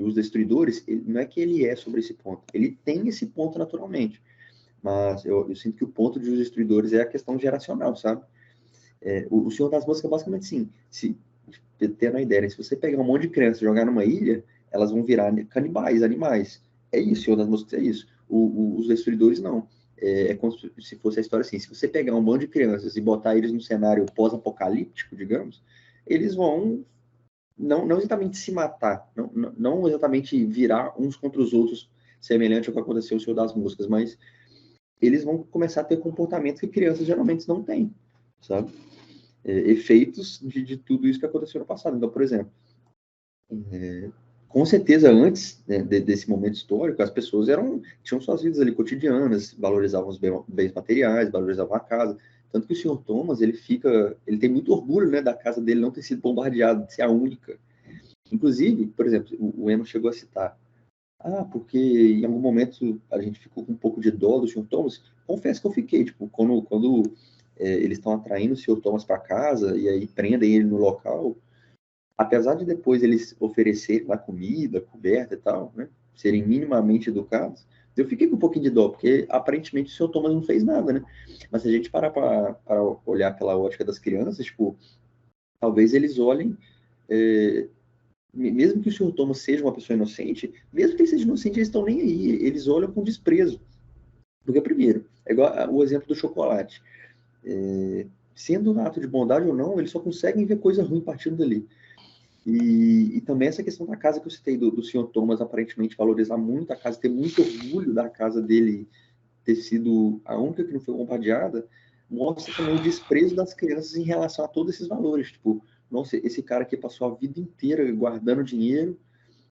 Os Destruidores, não é que ele é sobre esse ponto. Ele tem esse ponto naturalmente. Mas eu sinto que o ponto de Os Destruidores é a questão geracional, sabe? O Senhor das Moscas é basicamente assim. Tendo a ideia, né? Se você pegar um monte de crianças e jogar numa ilha, elas vão virar canibais, animais. É isso, Senhor das Moscas é isso. Os Destruidores não. É como se fosse a história assim: se você pegar um monte de crianças e botar eles num cenário pós-apocalíptico, digamos, eles vão não exatamente se matar, não exatamente virar uns contra os outros, semelhante ao que aconteceu no Senhor das Moscas, mas eles vão começar a ter comportamentos que crianças geralmente não têm, sabe? Efeitos de tudo isso que aconteceu no passado. Então, por exemplo, com certeza antes, né, desse momento histórico, as pessoas tinham suas vidas ali cotidianas, valorizavam os bens materiais, valorizavam a casa. Tanto que o senhor Thomas, ele tem muito orgulho, né, da casa dele não ter sido bombardeada, de ser a única. Inclusive, por exemplo, o Eno chegou a citar, porque em algum momento a gente ficou com um pouco de dó do senhor Thomas. Confesso que eu fiquei, tipo, quando eles estão atraindo o senhor Thomas para casa e aí prendem ele no local, apesar de depois eles oferecerem lá comida, coberta e tal, né, serem minimamente educados, eu fiquei com um pouquinho de dó, porque aparentemente o senhor Thomas não fez nada, né? Mas se a gente parar para olhar pela ótica das crianças, tipo, talvez eles olhem, mesmo que o senhor Thomas seja uma pessoa inocente, mesmo que ele seja inocente, eles estão nem aí, eles olham com desprezo. Porque, primeiro, é igual o exemplo do chocolate. Sendo um ato de bondade ou não, eles só conseguem ver coisa ruim partindo dali. E também essa questão da casa que eu citei, do senhor Thomas aparentemente valorizar muito a casa, ter muito orgulho da casa dele ter sido a única que não foi bombardeada, mostra também o desprezo das crianças em relação a todos esses valores. Tipo, nossa, esse cara aqui passou a vida inteira guardando dinheiro,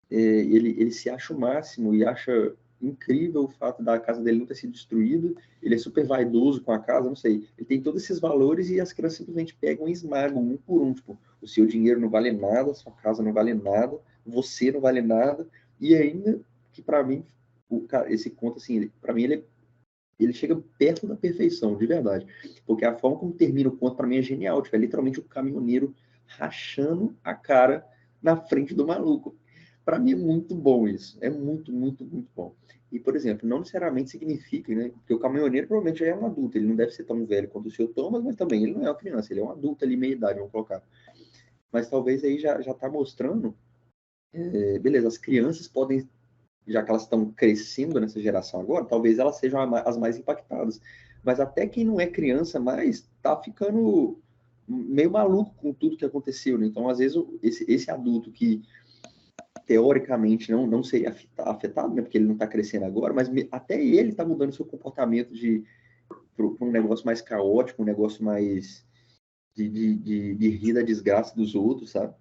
ele se acha o máximo e acha incrível o fato da casa dele não ter sido destruída, ele é super vaidoso com a casa, não sei. Ele tem todos esses valores e as crianças simplesmente pegam e esmagam um por um. Tipo, o seu dinheiro não vale nada, sua casa não vale nada, você não vale nada, e ainda que para mim, esse conto, assim, para mim ele chega perto da perfeição, de verdade. Porque a forma como termina o conto, para mim, é genial. Tipo, é literalmente o caminhoneiro rachando a cara na frente do maluco. Para mim é muito bom isso. É muito, muito, muito bom. E, por exemplo, não necessariamente significa, né? Porque o caminhoneiro provavelmente já é um adulto. Ele não deve ser tão velho quanto o seu Thomas, mas também ele não é uma criança. Ele é um adulto ali, meia idade, vamos colocar. Mas talvez aí já está mostrando. Beleza, as crianças podem, já que elas estão crescendo nessa geração agora, talvez elas sejam as mais impactadas. Mas até quem não é criança mais está ficando meio maluco com tudo que aconteceu, né? Então, às vezes, esse adulto que teoricamente não seria afetado, né? Porque ele não está crescendo agora, mas até ele está mudando seu comportamento para um negócio mais caótico, um negócio mais de rir da desgraça dos outros, sabe?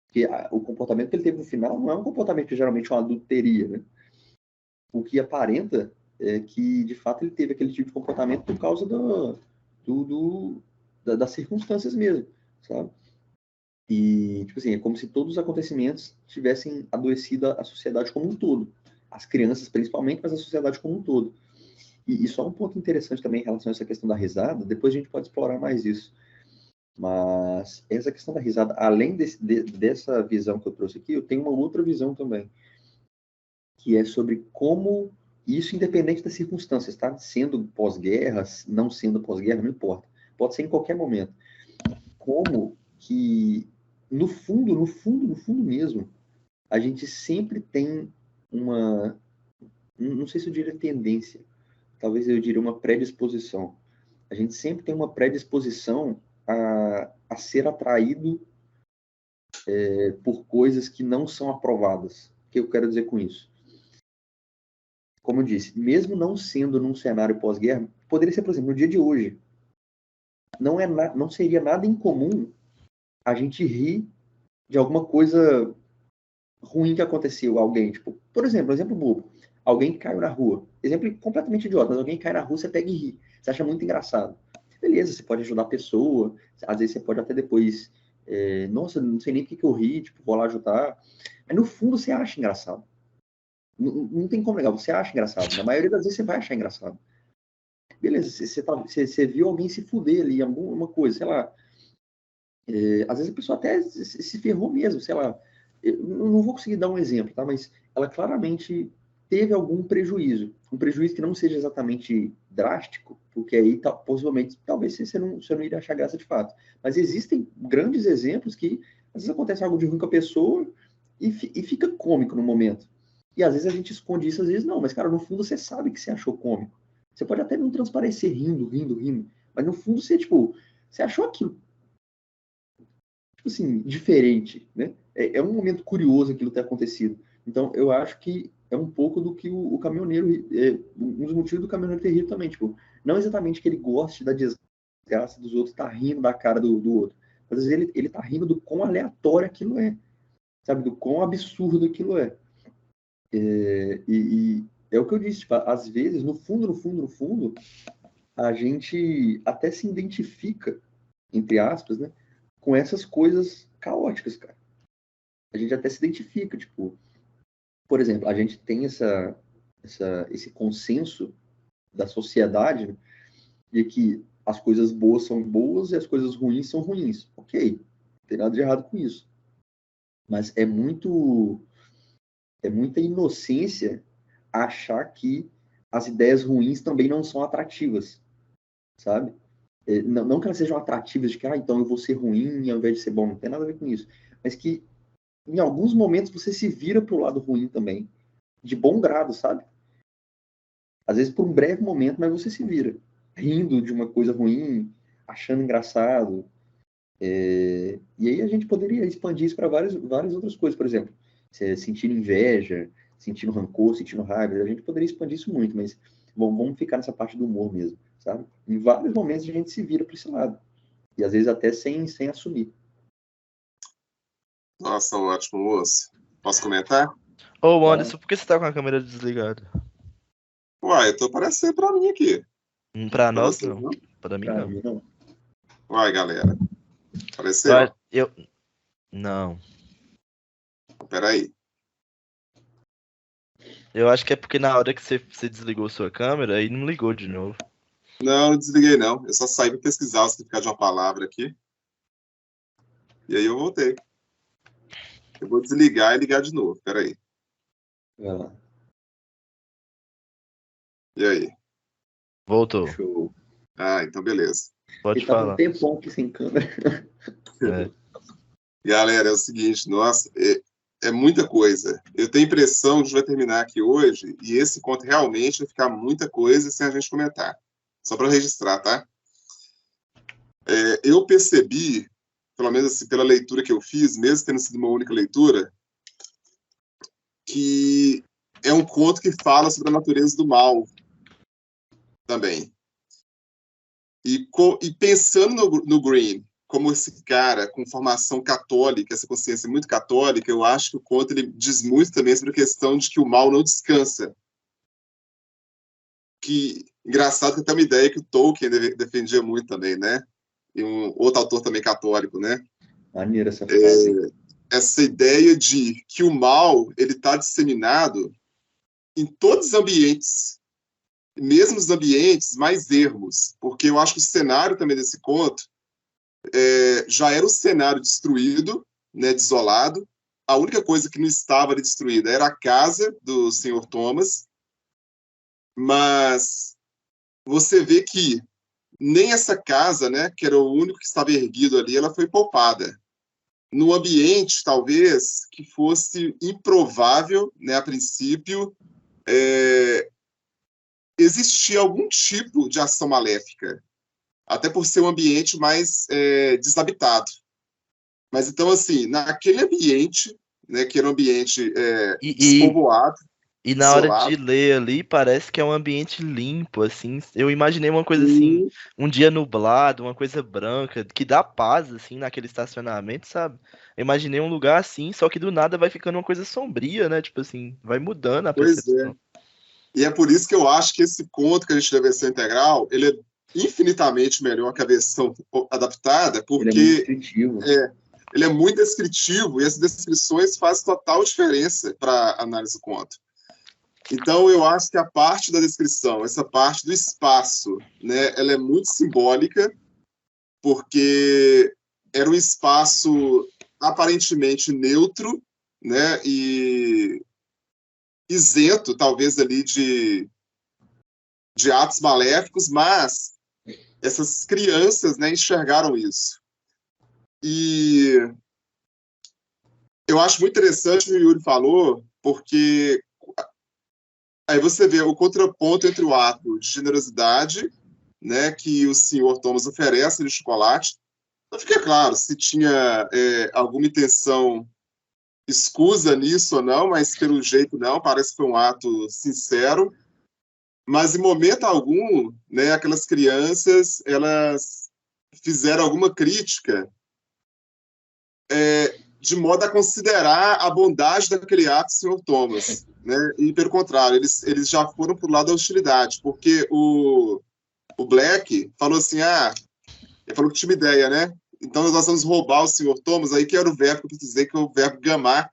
Porque o comportamento que ele teve no final não é um comportamento que geralmente um adulto teria, né? O que aparenta é que, de fato, ele teve aquele tipo de comportamento por causa das circunstâncias mesmo, sabe? E, tipo assim, é como se todos os acontecimentos tivessem adoecido a sociedade como um todo. As crianças, principalmente, mas a sociedade como um todo. E só um ponto interessante também em relação a essa questão da risada, depois a gente pode explorar mais isso. Mas essa questão da risada, além dessa visão que eu trouxe aqui, eu tenho uma outra visão também, que é sobre como Isso independente das circunstâncias, tá? Sendo pós-guerra, não sendo pós-guerra, não importa. Pode ser em qualquer momento. Como que, no fundo mesmo, a gente sempre tem uma, não sei se eu diria tendência, talvez eu diria uma predisposição. A gente sempre tem uma predisposição a ser atraído por coisas que não são aprovadas. O que eu quero dizer com isso? Como eu disse, mesmo não sendo num cenário pós-guerra, poderia ser, por exemplo, no dia de hoje. Não seria nada incomum a gente rir de alguma coisa ruim que aconteceu a alguém. Tipo, por exemplo, um exemplo bobo. Alguém que caiu na rua. Exemplo completamente idiota, mas alguém cai na rua, você pega e ri. Você acha muito engraçado. Beleza, você pode ajudar a pessoa. Às vezes você pode até depois... nossa, não sei nem porque que eu ri, tipo, vou lá ajudar. Mas no fundo você acha engraçado. Não tem como negar, você acha engraçado. Na maioria das vezes você vai achar engraçado. Beleza, você viu alguém se fuder ali, alguma coisa, sei lá. Às vezes a pessoa até se ferrou mesmo, sei lá. Eu não vou conseguir dar um exemplo, tá? Mas ela claramente teve algum prejuízo. Um prejuízo que não seja exatamente drástico, porque aí possivelmente, talvez você não iria achar graça de fato. Mas existem grandes exemplos que às vezes acontece algo de ruim com a pessoa e fica cômico no momento. E às vezes a gente esconde isso, às vezes não. Mas, cara, no fundo você sabe que você achou cômico. Você pode até não transparecer rindo. Mas no fundo você, tipo, você achou aquilo tipo assim, diferente, né? É um momento curioso aquilo ter acontecido. Então, eu acho que é um pouco do que o caminhoneiro, um dos motivos do caminhoneiro ter rido também, tipo, não exatamente que ele goste da desgraça dos outros, tá rindo da cara do outro, mas às vezes ele tá rindo do quão aleatório aquilo é, sabe, do quão absurdo aquilo é. E é o que eu disse, tipo, às vezes, no fundo, a gente até se identifica, entre aspas, né, com essas coisas caóticas, cara. A gente até se identifica, tipo, por exemplo, a gente tem esse consenso da sociedade, né, de que as coisas boas são boas e as coisas ruins são ruins. Ok, não tem nada de errado com isso. Mas é muita inocência achar que as ideias ruins também não são atrativas, sabe? Não que elas sejam atrativas de que, então eu vou ser ruim ao invés de ser bom, não tem nada a ver com isso. Mas que em alguns momentos você se vira pro lado ruim também, de bom grado, sabe? Às vezes por um breve momento, mas você se vira, rindo de uma coisa ruim, achando engraçado. E aí a gente poderia expandir isso para várias outras coisas, por exemplo, sentindo inveja, sentindo rancor, sentindo raiva, a gente poderia expandir isso muito, mas bom, vamos ficar nessa parte do humor mesmo, sabe? Em vários momentos a gente se vira para esse lado, e às vezes até sem assumir. Nossa, ótimo, moço. Posso comentar? Ô, Anderson, por que você tá com a câmera desligada? Uai, eu tô aparecendo pra mim aqui. Pra Pra nós, vocês, não. não? Pra mim, Pra não. mim, não. Uai, galera. Apareceu? Não. Peraí. Eu acho que é porque na hora que você desligou sua câmera, aí não ligou de novo. Não desliguei, não. Eu só saí pra pesquisar o significado de uma palavra aqui. E aí eu voltei. Eu vou desligar e ligar de novo. Peraí. Vai lá. E aí? Voltou. Show. Ah, então beleza. Pode Ele tá com um falar. tempão aqui sem câmera. É. Galera, é o seguinte, nossa, é muita coisa. Eu tenho a impressão que a gente vai terminar aqui hoje e esse conto realmente vai ficar muita coisa sem a gente comentar. Só para registrar, tá? Eu percebi, pelo menos assim, pela leitura que eu fiz, mesmo tendo sido uma única leitura, que é um conto que fala sobre a natureza do mal também. E pensando no Green como esse cara com formação católica, essa consciência muito católica, eu acho que o conto ele diz muito também sobre a questão de que o mal não descansa. Que engraçado que até uma ideia que o Tolkien defendia muito também, né? E um outro autor também católico, né? Maneira essa frase. Essa ideia de que o mal ele está disseminado em todos os ambientes, mesmo os ambientes mais ermos, porque eu acho que o cenário também desse conto já era um cenário destruído, né, desolado. A única coisa que não estava destruída era a casa do Sr. Thomas, Mas você vê que nem essa casa, né, que era o único que estava erguido ali, ela foi poupada. No ambiente, talvez, que fosse improvável, né, a princípio, existia algum tipo de ação maléfica, até por ser um ambiente mais desabitado. Mas, então, assim, naquele ambiente, né, que era um ambiente despovoado, E na hora de isolado, ler ali, parece que é um ambiente limpo, assim. Eu imaginei uma coisa assim, um dia nublado, uma coisa branca, que dá paz, assim, naquele estacionamento, sabe? Eu imaginei um lugar assim, só que do nada vai ficando uma coisa sombria, né? Tipo assim, vai mudando a pois é. percepção. E é por isso que eu acho que esse conto que a gente deu a versão integral, ele é infinitamente melhor que a versão adaptada, Ele é muito porque descritivo. ele é muito descritivo e as descrições fazem total diferença para a análise do conto. Então, eu acho que a parte da descrição, essa parte do espaço, né, ela é muito simbólica, porque era um espaço aparentemente neutro, né, e isento, talvez, ali de atos maléficos, mas essas crianças, né, enxergaram isso. E eu acho muito interessante o que o Yuri falou, porque aí você vê o contraponto entre o ato de generosidade, né, que o senhor Thomas oferece de chocolate. Não fica claro se tinha alguma intenção escusa nisso ou não, mas pelo jeito não, parece que foi um ato sincero. Mas em momento algum, né, aquelas crianças, elas fizeram alguma crítica de modo a considerar a bondade daquele ato do senhor Thomas, né? E pelo contrário, eles já foram para o lado da hostilidade, porque o Black falou assim, ele falou que tinha uma ideia, né? Então nós vamos roubar o senhor Thomas, aí que era o verbo que eu quis dizer, que é o verbo gamar,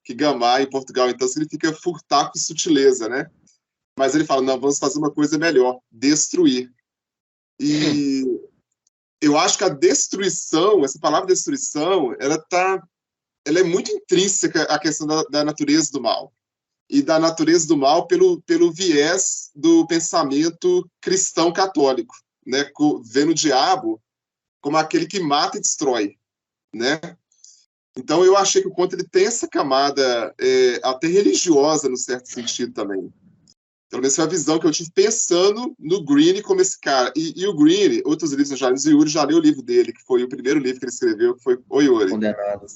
que gamar em Portugal, então significa furtar com sutileza, né? Mas ele fala, não, vamos fazer uma coisa melhor, destruir. E eu acho que a destruição, essa palavra destruição, ela é muito intrínseca à questão da natureza do mal. E da natureza do mal pelo viés do pensamento cristão católico, né? Vendo o diabo como aquele que mata e destrói, né? Então eu achei que o conto ele tem essa camada até religiosa, no certo sentido também. Pelo menos foi a visão que eu tive pensando no Greene como esse cara. E o Greene, outros livros eu já li, o Yuri já leu o livro dele, que foi o primeiro livro que ele escreveu, que foi O Yuri. Condenado.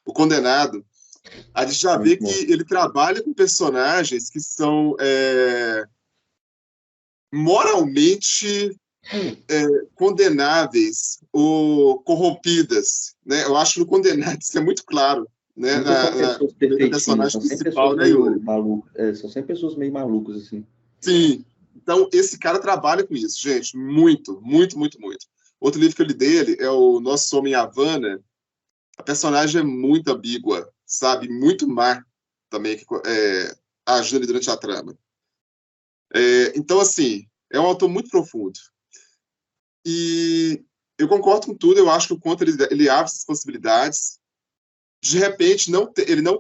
O Condenado. A gente já vê que ele trabalha com personagens que são moralmente condenáveis ou corrompidas, né? Eu acho que no Condenado isso é muito claro, né? Nunca são pessoas perfeitinhas, personagem são sempre principal, pessoas né, meio Yuri? malucas. São sempre pessoas meio malucas, assim. Sim. Então, esse cara trabalha com isso, gente. Muito, muito, muito, muito. Outro livro que eu li dele é o Nosso Homem Havana. A personagem é muito ambígua, sabe? Muito má também, que ajuda ele durante a trama. Então, assim, é um autor muito profundo. E eu concordo com tudo, eu acho que o conto ele abre essas possibilidades. De repente, ele não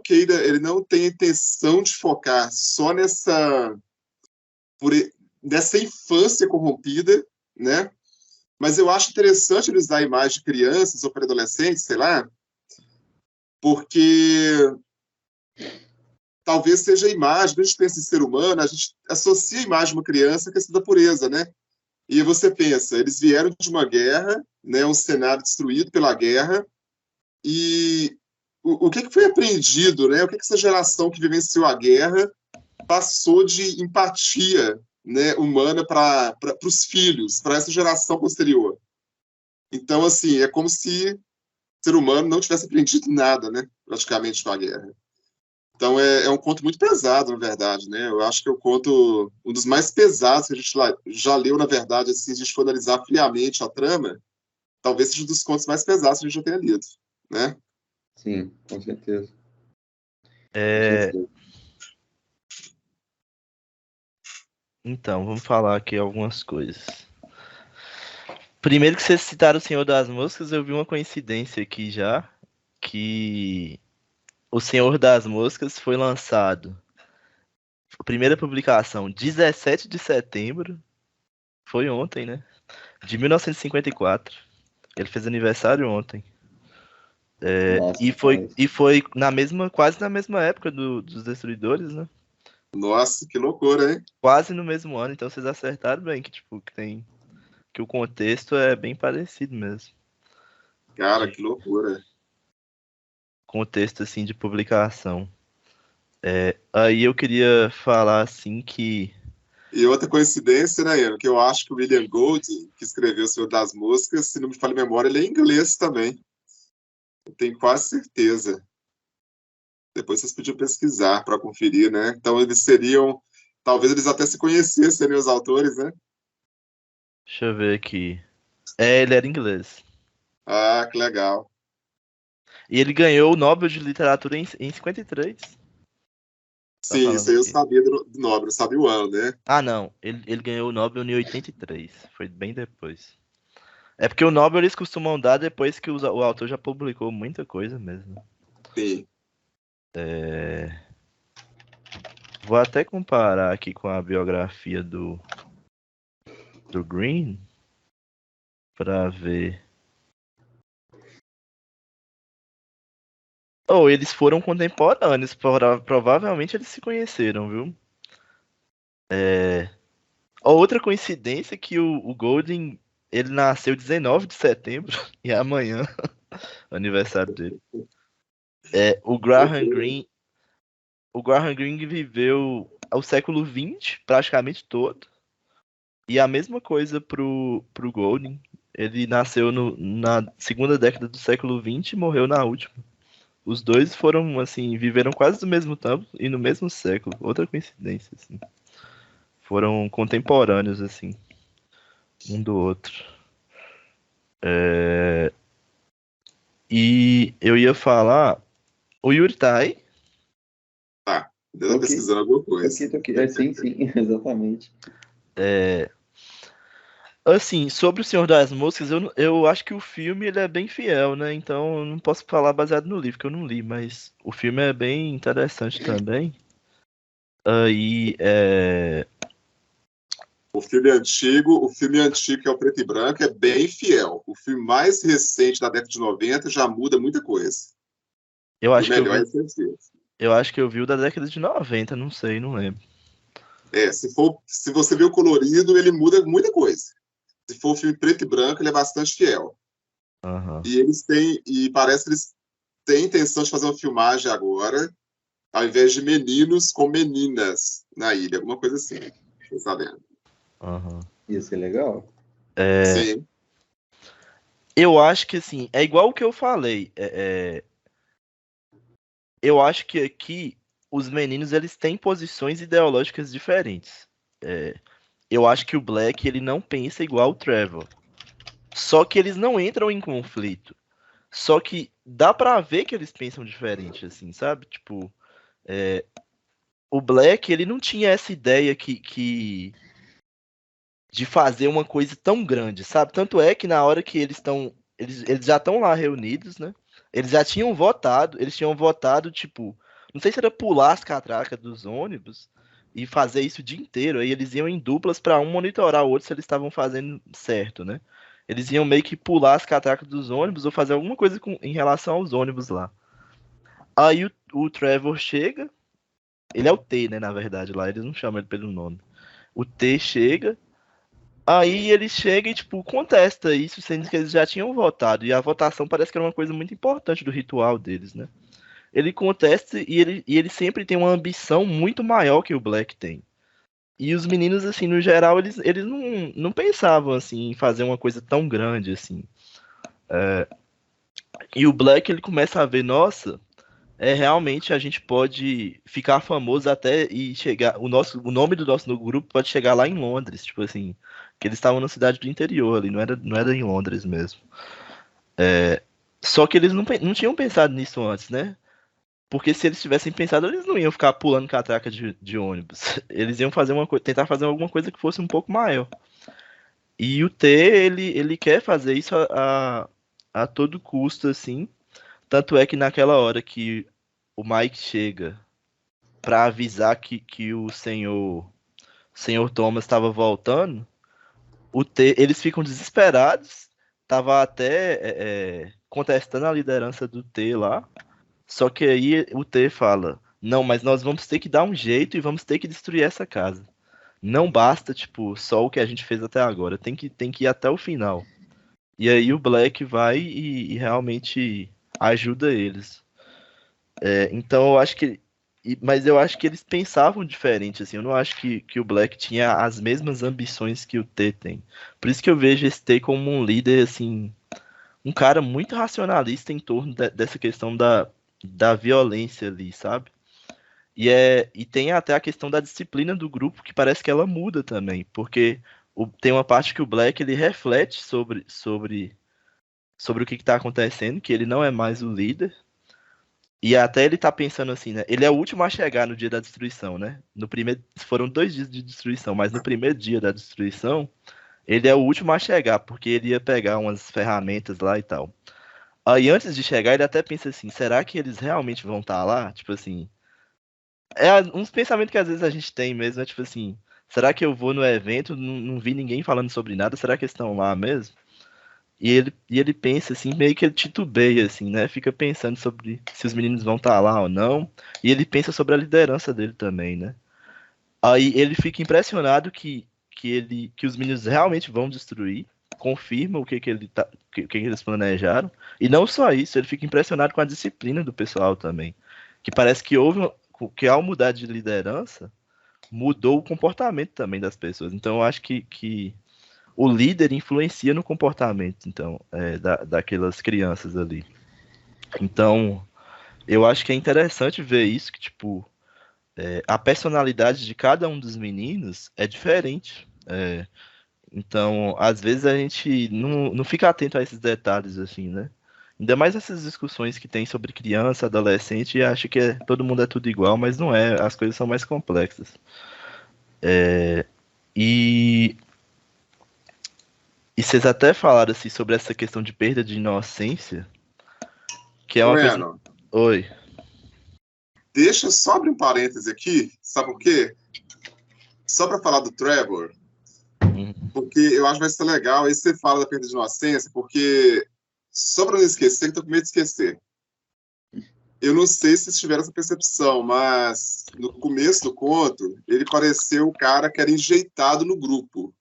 tem a intenção de focar só nessa infância corrompida, né? Mas eu acho interessante ele usar a imagem de crianças ou pré-adolescentes, sei lá, porque talvez seja a imagem, quando a gente pensa em ser humano, a gente associa a imagem de uma criança à questão da pureza, né? E você pensa, eles vieram de uma guerra, né, um cenário destruído pela guerra, e o que foi aprendido, né? O que essa geração que vivenciou a guerra passou de empatia, né, humana para os filhos, para essa geração posterior. Então, assim, é como se o ser humano não tivesse aprendido nada, né, praticamente, com a guerra. Então, é um conto muito pesado, na verdade, né? Eu acho que é um dos mais pesados que a gente já leu, na verdade, assim, se a gente for analisar friamente a trama, talvez seja um dos contos mais pesados que a gente já tenha lido, né? Sim, com certeza. Então, vamos falar aqui algumas coisas. Primeiro que vocês citaram o Senhor das Moscas, eu vi uma coincidência aqui já, que o Senhor das Moscas foi lançado A primeira publicação, 17 de setembro. Foi ontem, né? De 1954. Ele fez aniversário ontem. Nossa, E foi quase na mesma época dos Destruidores, né? Nossa, que loucura, hein? Quase no mesmo ano, então vocês acertaram bem que, tipo, que o contexto é bem parecido mesmo. Cara, que loucura. Contexto, assim, de publicação. Aí eu queria falar, assim, que... E outra coincidência, né, Ian, que eu acho que o William Golding, que escreveu O Senhor das Moscas, se não me falha a memória, ele é inglês também. Eu tenho quase certeza. Depois vocês podiam pesquisar para conferir, né? Então eles seriam... Talvez eles até se conhecessem, né, os autores, né? Deixa eu ver aqui. Ele era inglês. Ah, que legal. E ele ganhou o Nobel de Literatura em 53. Tá Sim, falando isso aí eu aqui. sabia do nome, eu sabia o ano, né? Ah, não. Ele ganhou o Nobel em 83. Foi bem depois. É porque o Nobel eles costumam dar depois que o autor já publicou muita coisa mesmo. Sim. Vou até comparar aqui com a biografia do Green pra ver. Ou eles foram contemporâneos, provavelmente eles se conheceram, viu? Outra coincidência é que o Golding, ele nasceu 19 de setembro e é amanhã o aniversário dele. O Graham Greene viveu o século XX praticamente todo. E a mesma coisa pro Golding. Ele nasceu na segunda década do século XX e morreu na última. Os dois foram, assim, viveram quase no mesmo tempo e no mesmo século. Outra coincidência, assim. Foram contemporâneos, assim, um do outro. E eu ia falar, o Yuri tá aí? Tá, ainda tá pesquisando alguma coisa. Tô aqui. Sim, exatamente. Assim, sobre o Senhor das Moscas, eu acho que o filme ele é bem fiel, né? Então eu não posso falar baseado no livro, que eu não li, mas o filme é bem interessante também. Aí, O filme antigo, que é o preto e branco, é bem fiel. O filme mais recente, da década de 90, já muda muita coisa. eu E acho o que eu melhor vi, é certeza. eu acho que eu vi o da década de 90, não sei, não lembro. Se você vê o colorido, ele muda muita coisa. Se for o filme preto e branco, ele é bastante fiel. Aham. E parece que eles têm intenção de fazer uma filmagem agora, ao invés de meninos com meninas na ilha, alguma coisa assim. Tô sabendo. Aham. Ia ser legal. Sim. Eu acho que assim, é igual o que eu falei. Eu acho que aqui os meninos eles têm posições ideológicas diferentes. Eu acho que o Black ele não pensa igual o Trevor. Só que eles não entram em conflito. Só que dá pra ver que eles pensam diferente, assim, sabe? Tipo, o Black ele não tinha essa ideia de fazer uma coisa tão grande, sabe? Tanto é que na hora que eles já estão lá reunidos, né? Eles tinham votado, tipo, não sei se era pular as catracas dos ônibus e fazer isso o dia inteiro. Aí eles iam em duplas para um monitorar o outro se eles estavam fazendo certo, né? Eles iam meio que pular as catracas dos ônibus ou fazer alguma coisa em relação aos ônibus lá. Aí o Trevor chega, ele é o T, né, na verdade, lá, eles não chamam ele pelo nome. O T chega. Aí ele chega e, tipo, contesta isso, sendo que eles já tinham votado. E a votação parece que era uma coisa muito importante do ritual deles, né? Ele contesta e ele sempre tem uma ambição muito maior que o Black tem. E os meninos, assim, no geral, eles não pensavam, assim, em fazer uma coisa tão grande, assim. E o Black, ele começa a ver, nossa, realmente a gente pode ficar famoso até e chegar. O nome do nosso grupo pode chegar lá em Londres, tipo assim, que eles estavam na cidade do interior ali, não era em Londres mesmo. Só que eles não tinham pensado nisso antes, né? Porque se eles tivessem pensado, eles não iam ficar pulando catraca de ônibus. Eles iam fazer tentar fazer alguma coisa que fosse um pouco maior. E o T, ele quer fazer isso a todo custo, assim. Tanto é que naquela hora que o Mike chega para avisar que o senhor Thomas estava voltando, eles ficam desesperados, tava até contestando a liderança do T lá, só que aí o T fala, não, mas nós vamos ter que dar um jeito e vamos ter que destruir essa casa. Não basta, tipo, só o que a gente fez até agora, tem que ir até o final. E aí o Black vai e realmente ajuda eles. Então eu acho que. Mas eu acho que eles pensavam diferente, assim. Eu não acho que o Black tinha as mesmas ambições que o T tem. Por isso que eu vejo esse T como um líder, assim. Um cara muito racionalista em torno dessa questão da violência ali, sabe? E tem até a questão da disciplina do grupo, que parece que ela muda também. Porque tem uma parte que o Black ele reflete sobre o que está acontecendo, que ele não é mais o líder. E até ele tá pensando assim, né? Ele é o último a chegar no dia da destruição, né? Foram 2 dias de destruição, mas no primeiro dia da destruição, ele é o último a chegar, porque ele ia pegar umas ferramentas lá e tal. Aí antes de chegar, ele até pensa assim, será que eles realmente vão estar lá? Tipo assim, uns pensamentos que às vezes a gente tem mesmo, é tipo assim, será que eu vou no evento, não vi ninguém falando sobre nada, será que eles estão lá mesmo? E ele pensa assim, meio que ele titubeia, assim, né? Fica pensando sobre se os meninos vão estar lá ou não. E ele pensa sobre a liderança dele também, né? Aí ele fica impressionado que os meninos realmente vão destruir, confirma o que eles planejaram. E não só isso, ele fica impressionado com a disciplina do pessoal também. Que parece que ao mudar de liderança, mudou o comportamento também das pessoas. Então eu acho que o líder influencia no comportamento, então, daquelas crianças ali. Então, eu acho que é interessante ver isso, que, tipo, a personalidade de cada um dos meninos é diferente. Então, às vezes a gente não fica atento a esses detalhes, assim, né? Ainda mais essas discussões que tem sobre criança, adolescente, e acha que todo mundo é tudo igual, mas não é, as coisas são mais complexas. E E vocês até falaram assim sobre essa questão de perda de inocência, que é uma coisa. Bueno, Oi. deixa eu só abrir um parêntese aqui, sabe por quê? Só para falar do Trevor, porque eu acho que vai ser legal, aí você fala da perda de inocência, porque, só para não esquecer, que eu tô com medo de esquecer. Eu não sei se vocês tiveram essa percepção, mas no começo do conto, ele pareceu o cara que era enjeitado no grupo.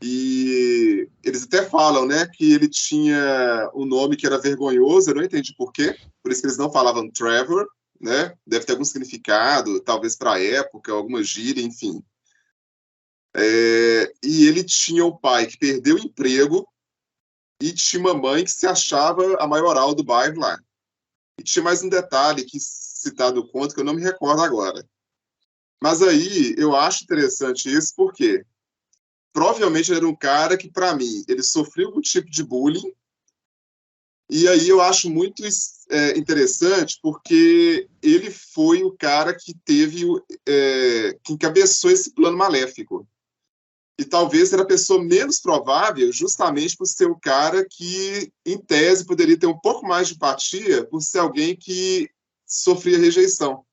E eles até falam, né, que ele tinha um nome que era vergonhoso, eu não entendi por quê, por isso que eles não falavam Trevor, né, deve ter algum significado, talvez para a época, alguma gíria, enfim. E ele tinha um pai que perdeu o emprego e tinha uma mãe que se achava a maioral do bairro lá. E tinha mais um detalhe que citado no conto que eu não me recordo agora. Mas aí eu acho interessante isso porque provavelmente ele era um cara que, para mim, ele sofreu algum tipo de bullying. E aí eu acho muito interessante porque ele foi o cara que que encabeçou esse plano maléfico. E talvez era a pessoa menos provável justamente por ser o cara que, em tese, poderia ter um pouco mais de empatia por ser alguém que sofria rejeição.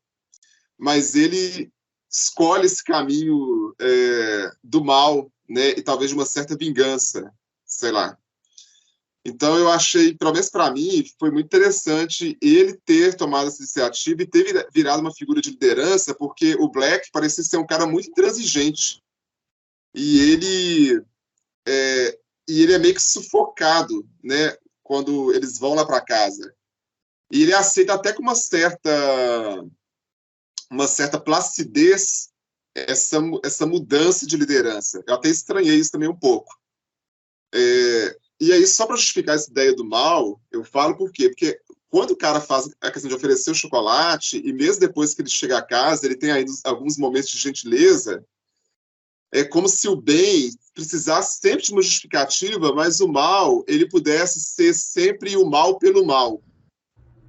Mas ele escolhe esse caminho do mal, né, e talvez de uma certa vingança, sei lá. Então eu achei, pelo menos para mim, foi muito interessante ele ter tomado essa iniciativa e ter virado uma figura de liderança, porque o Black parecia ser um cara muito intransigente. E ele é meio que sufocado, né, quando eles vão lá para casa. E ele aceita até com uma certa placidez essa mudança de liderança. Eu até estranhei isso também um pouco. E aí, só para justificar essa ideia do mal, eu falo por quê? Porque quando o cara faz a questão de oferecer o chocolate, e mesmo depois que ele chega a casa, ele tem ainda alguns momentos de gentileza, é como se o bem precisasse sempre de uma justificativa, mas o mal, ele pudesse ser sempre o mal pelo mal.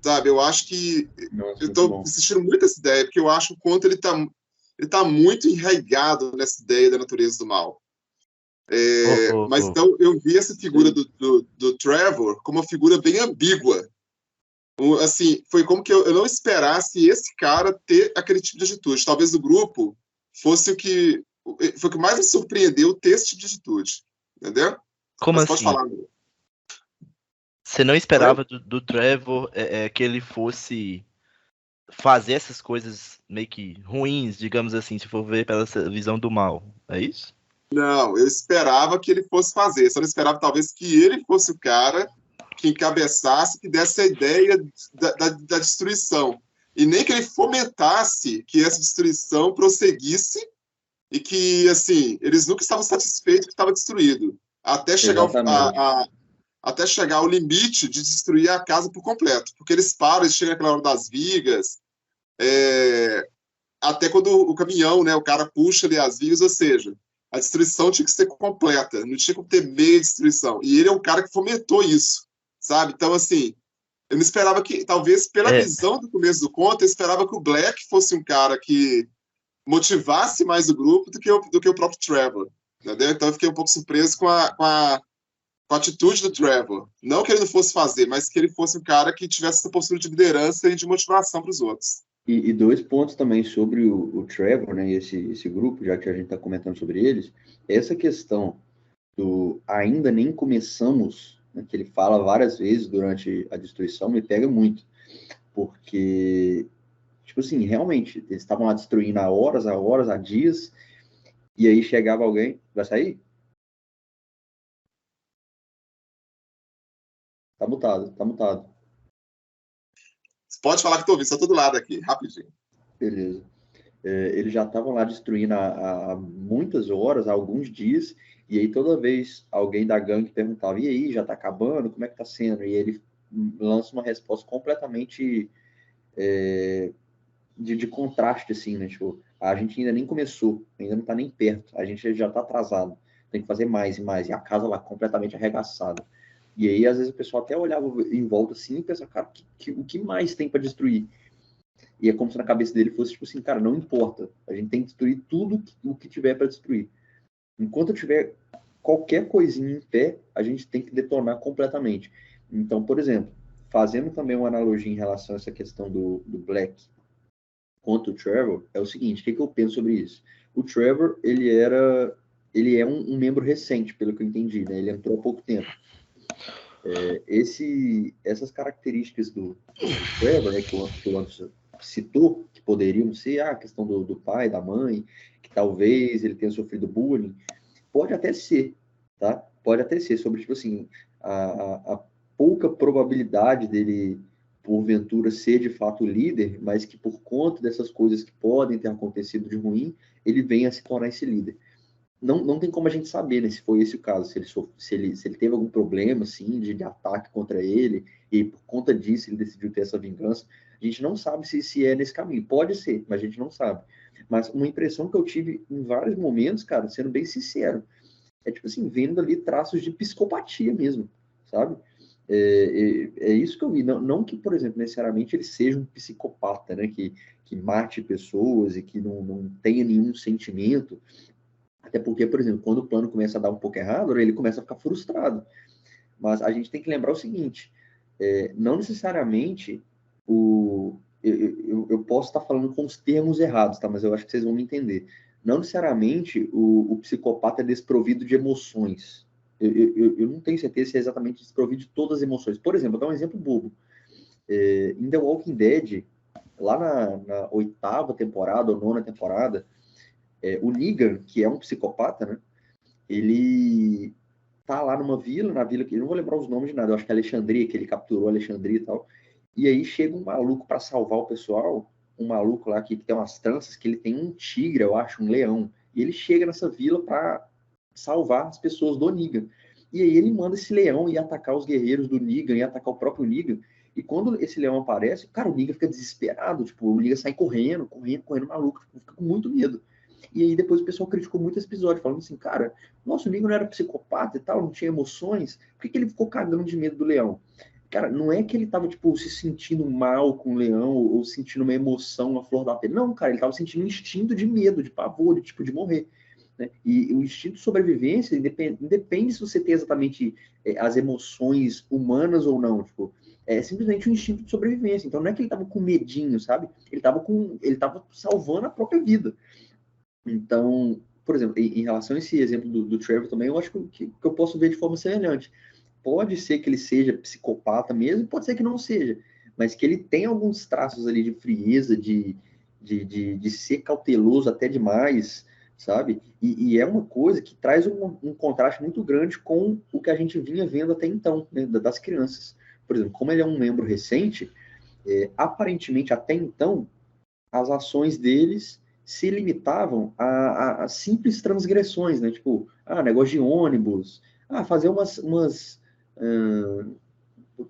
Sabe? Eu acho que... Nossa, eu estou insistindo muito nessa ideia, porque eu acho que o conto ele tá muito enraizado nessa ideia da natureza do mal. Mas então eu vi essa figura do Trevor como uma figura bem ambígua. Assim, foi como que eu não esperasse esse cara ter aquele tipo de atitude. Talvez o grupo fosse o que mais me surpreendeu ter esse tipo de atitude. Entendeu? Como Mas pode assim? falar. Você não Oi? esperava do Trevor que ele fosse fazer essas coisas meio que ruins, digamos assim, se for ver pela visão do mal. É isso? Não, eu esperava que ele fosse fazer. Só não esperava, talvez, que ele fosse o cara que encabeçasse, que desse a ideia da destruição. E nem que ele fomentasse que essa destruição prosseguisse e que, assim, eles nunca estavam satisfeitos que estava destruído. Exatamente. Até chegar ao limite de destruir a casa por completo. Porque eles param, eles chegam naquela hora das vigas, até quando o caminhão, né, o cara puxa ali as vias, ou seja, a destruição tinha que ser completa, não tinha como ter meia destruição. E ele é um cara que fomentou isso, sabe? Então, assim, eu não esperava que, talvez pela É, visão do começo do conto, eu esperava que o Black fosse um cara que motivasse mais o grupo do que o próprio Trevor, entendeu? Então eu fiquei um pouco surpreso com a atitude do Trevor. Não que ele não fosse fazer, mas que ele fosse um cara que tivesse essa postura de liderança e de motivação para os outros. E dois pontos também sobre o Trevor, né, esse grupo, já que a gente está comentando sobre eles, essa questão do ainda nem começamos, né, que ele fala várias vezes durante a destruição, me pega muito, porque, tipo assim, realmente, eles estavam lá destruindo há horas, há dias, e aí chegava alguém, vai sair? Tá mutado, tá mutado. Pode falar que estou ouvindo, estou todo lado aqui, rapidinho. Beleza. Eles já estavam lá destruindo há muitas horas, há alguns dias, e aí toda vez alguém da gangue perguntava, e aí, já tá acabando? Como é que tá sendo? E ele lança uma resposta completamente de contraste, assim, né? Tipo, a gente ainda nem começou, ainda não tá nem perto, a gente já tá atrasado, tem que fazer mais e mais, e a casa lá completamente arregaçada. E aí, às vezes, o pessoal até olhava em volta assim e pensava, cara, o que mais tem para destruir? E é como se na cabeça dele fosse tipo assim, cara, não importa. A gente tem que destruir tudo o que tiver para destruir. Enquanto tiver qualquer coisinha em pé, a gente tem que detonar completamente. Então, por exemplo, fazendo também uma analogia em relação a essa questão do Black contra o Trevor, é o seguinte, o que eu penso sobre isso? O Trevor, ele é um membro recente, pelo que eu entendi, né? Ele entrou há pouco tempo. Essas características do Trevor, né, que o Anderson citou, que poderiam ser a questão do pai, da mãe, que talvez ele tenha sofrido bullying, pode até ser, tá? Pode até ser, sobre, tipo assim, a pouca probabilidade dele, porventura, ser de fato líder, mas que por conta dessas coisas que podem ter acontecido de ruim, ele venha a se tornar esse líder. Não tem como a gente saber, né, se foi esse o caso, se ele teve algum problema, assim, de ataque contra ele, e por conta disso ele decidiu ter essa vingança. A gente não sabe se é nesse caminho. Pode ser, mas a gente não sabe. Mas uma impressão que eu tive em vários momentos, cara, sendo bem sincero, é tipo assim, vendo ali traços de psicopatia mesmo, sabe? É isso que eu vi. Não que, por exemplo, necessariamente ele seja um psicopata, né? Que mate pessoas e que não tenha nenhum sentimento. Até porque, por exemplo, quando o plano começa a dar um pouco errado, ele começa a ficar frustrado. Mas a gente tem que lembrar o seguinte: não necessariamente eu posso estar falando com os termos errados, tá? Mas eu acho que vocês vão me entender. Não necessariamente o psicopata é desprovido de emoções. Eu não tenho certeza se é exatamente desprovido de todas as emoções. Por exemplo, vou dar um exemplo bobo. Em The Walking Dead, lá na oitava temporada ou nona temporada, o Negan, que é um psicopata, né? Ele tá lá numa vila, na vila que eu não vou lembrar os nomes de nada, eu acho que é Alexandria, que ele capturou Alexandria e tal. E aí chega um maluco para salvar o pessoal, um maluco lá que tem umas tranças, que ele tem um tigre, eu acho, um leão. E ele chega nessa vila para salvar as pessoas do Negan. E aí ele manda esse leão ir atacar os guerreiros do Negan, e atacar o próprio Negan. E quando esse leão aparece, cara, o Negan fica desesperado, tipo, o Negan sai correndo maluco, tipo, fica com muito medo. E aí depois o pessoal criticou muito esse episódio, falando assim, cara, nossa, o Negan não era psicopata e tal, não tinha emoções, por que ele ficou cagando de medo do leão? Cara, não é que ele tava, tipo, se sentindo mal com o leão ou sentindo uma emoção à flor da pele. Não, cara, ele tava sentindo um instinto de medo, de pavor, de, tipo, de morrer. Né? E o instinto de sobrevivência independe se você tem exatamente as emoções humanas ou não. Tipo, é simplesmente um instinto de sobrevivência. Então não é que ele tava com medinho, sabe? Ele tava salvando a própria vida. Então, por exemplo, em relação a esse exemplo do Trevor também, eu acho que eu posso ver de forma semelhante. Pode ser que ele seja psicopata mesmo, pode ser que não seja, mas que ele tem alguns traços ali de frieza, de ser cauteloso até demais, sabe? E é uma coisa que traz um contraste muito grande com o que a gente vinha vendo até então, né, das crianças. Por exemplo, como ele é um membro recente, aparentemente até então, as ações deles se limitavam a simples transgressões, né? Tipo, negócio de ônibus, fazer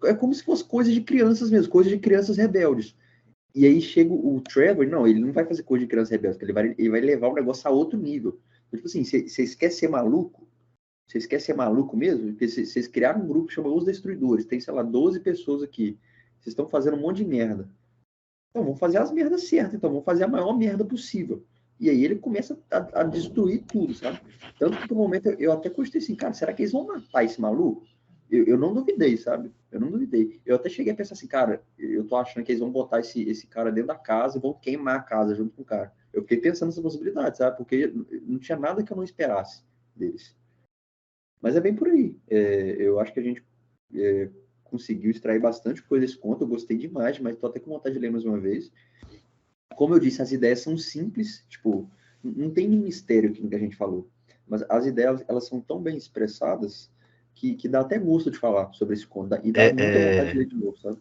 é como se fosse coisa de crianças mesmo, coisa de crianças rebeldes. E aí chega o Trevor, não, ele não vai fazer coisa de criança rebelde, ele vai levar o negócio a outro nível. Então, tipo assim, vocês querem ser maluco? Vocês querem ser maluco mesmo? Porque vocês criaram um grupo que chama Os Destruidores, tem, sei lá, 12 pessoas aqui. Vocês estão fazendo um monte de merda. Então, vamos fazer as merdas certas, então, vamos fazer a maior merda possível. E aí ele começa a destruir tudo, sabe? Tanto que, por um momento, eu até cogitei assim, cara, será que eles vão matar esse maluco? Eu não duvidei, sabe? Eu não duvidei. Eu até cheguei a pensar assim, cara, eu tô achando que eles vão botar esse cara dentro da casa e vão queimar a casa junto com o cara. Eu fiquei pensando nessa possibilidade, sabe? Porque não tinha nada que eu não esperasse deles. Mas é bem por aí. Eu acho que a gente conseguiu extrair bastante coisa desse conto. Eu gostei demais, mas tô até com vontade de ler mais uma vez. Como eu disse, as ideias são simples, tipo, não tem nenhum mistério aqui no que a gente falou. Mas as ideias, elas são tão bem expressadas que dá até gosto de falar sobre esse conto. E dá muita vontade de ler de novo, sabe?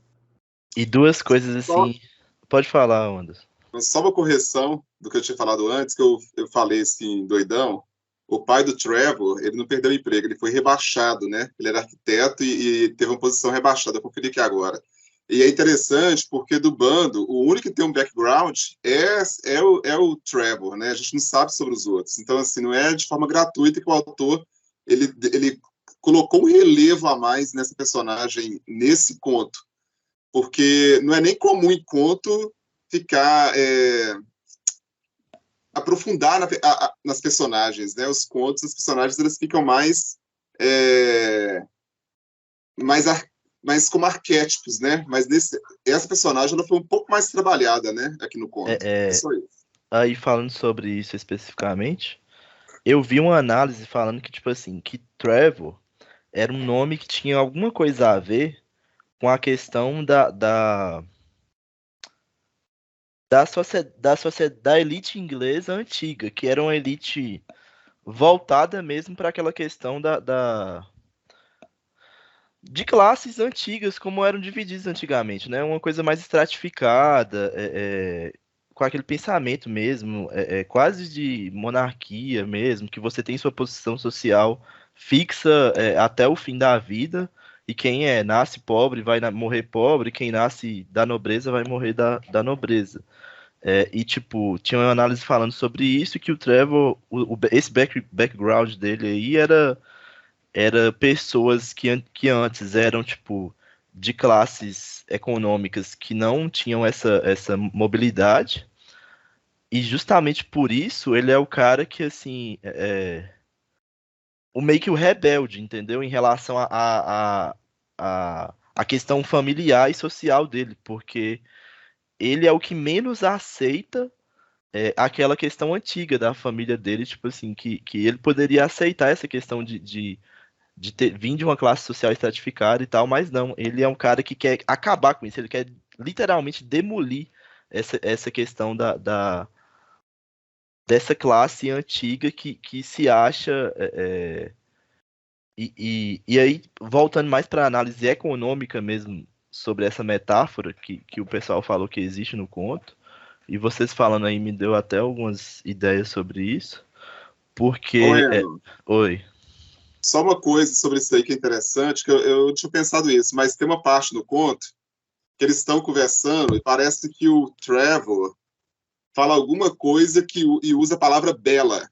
E duas coisas assim... Pode falar, Anderson. Só uma correção do que eu tinha falado antes, que eu falei assim, doidão. O pai do Trevor, ele não perdeu o emprego, ele foi rebaixado, né? Ele era arquiteto e teve uma posição rebaixada. Eu conferi aqui agora. E é interessante porque do bando, o único que tem um background é o Trevor, né? A gente não sabe sobre os outros. Então, assim, não é de forma gratuita que o autor ele colocou um relevo a mais nessa personagem, nesse conto. Porque não é nem comum em conto ficar... aprofundar nas personagens, né? Os contos, os personagens, eles ficam mais como arquétipos, né? Mas essa personagem ela foi um pouco mais trabalhada, né? Aqui no conto. É só isso. Aí falando sobre isso especificamente, eu vi uma análise falando que, tipo assim, que Trevor era um nome que tinha alguma coisa a ver com a questão da elite inglesa antiga, que era uma elite voltada mesmo para aquela questão de classes antigas, como eram divididas antigamente, né? Uma coisa mais estratificada, com aquele pensamento mesmo, quase de monarquia mesmo, que você tem sua posição social fixa até o fim da vida, e quem nasce pobre vai morrer pobre, quem nasce da nobreza vai morrer da nobreza. E, tipo, tinha uma análise falando sobre isso, que o Trevor, esse background dele aí era pessoas que antes eram, tipo, de classes econômicas que não tinham essa mobilidade, e justamente por isso ele é o cara que, assim, o meio que o rebelde, entendeu? Em relação a questão familiar e social dele, porque ele é o que menos aceita aquela questão antiga da família dele, tipo assim, que ele poderia aceitar essa questão de vir de uma classe social estratificada e tal, mas não, ele é um cara que quer acabar com isso, ele quer literalmente demolir essa questão dessa classe antiga que se acha. E aí, voltando mais para a análise econômica mesmo, sobre essa metáfora que o pessoal falou que existe no conto, e vocês falando aí me deu até algumas ideias sobre isso, porque... Oi. Só uma coisa sobre isso aí que é interessante, que eu tinha pensado isso, mas tem uma parte no conto que eles estão conversando e parece que o Trevor fala alguma coisa e usa a palavra bela.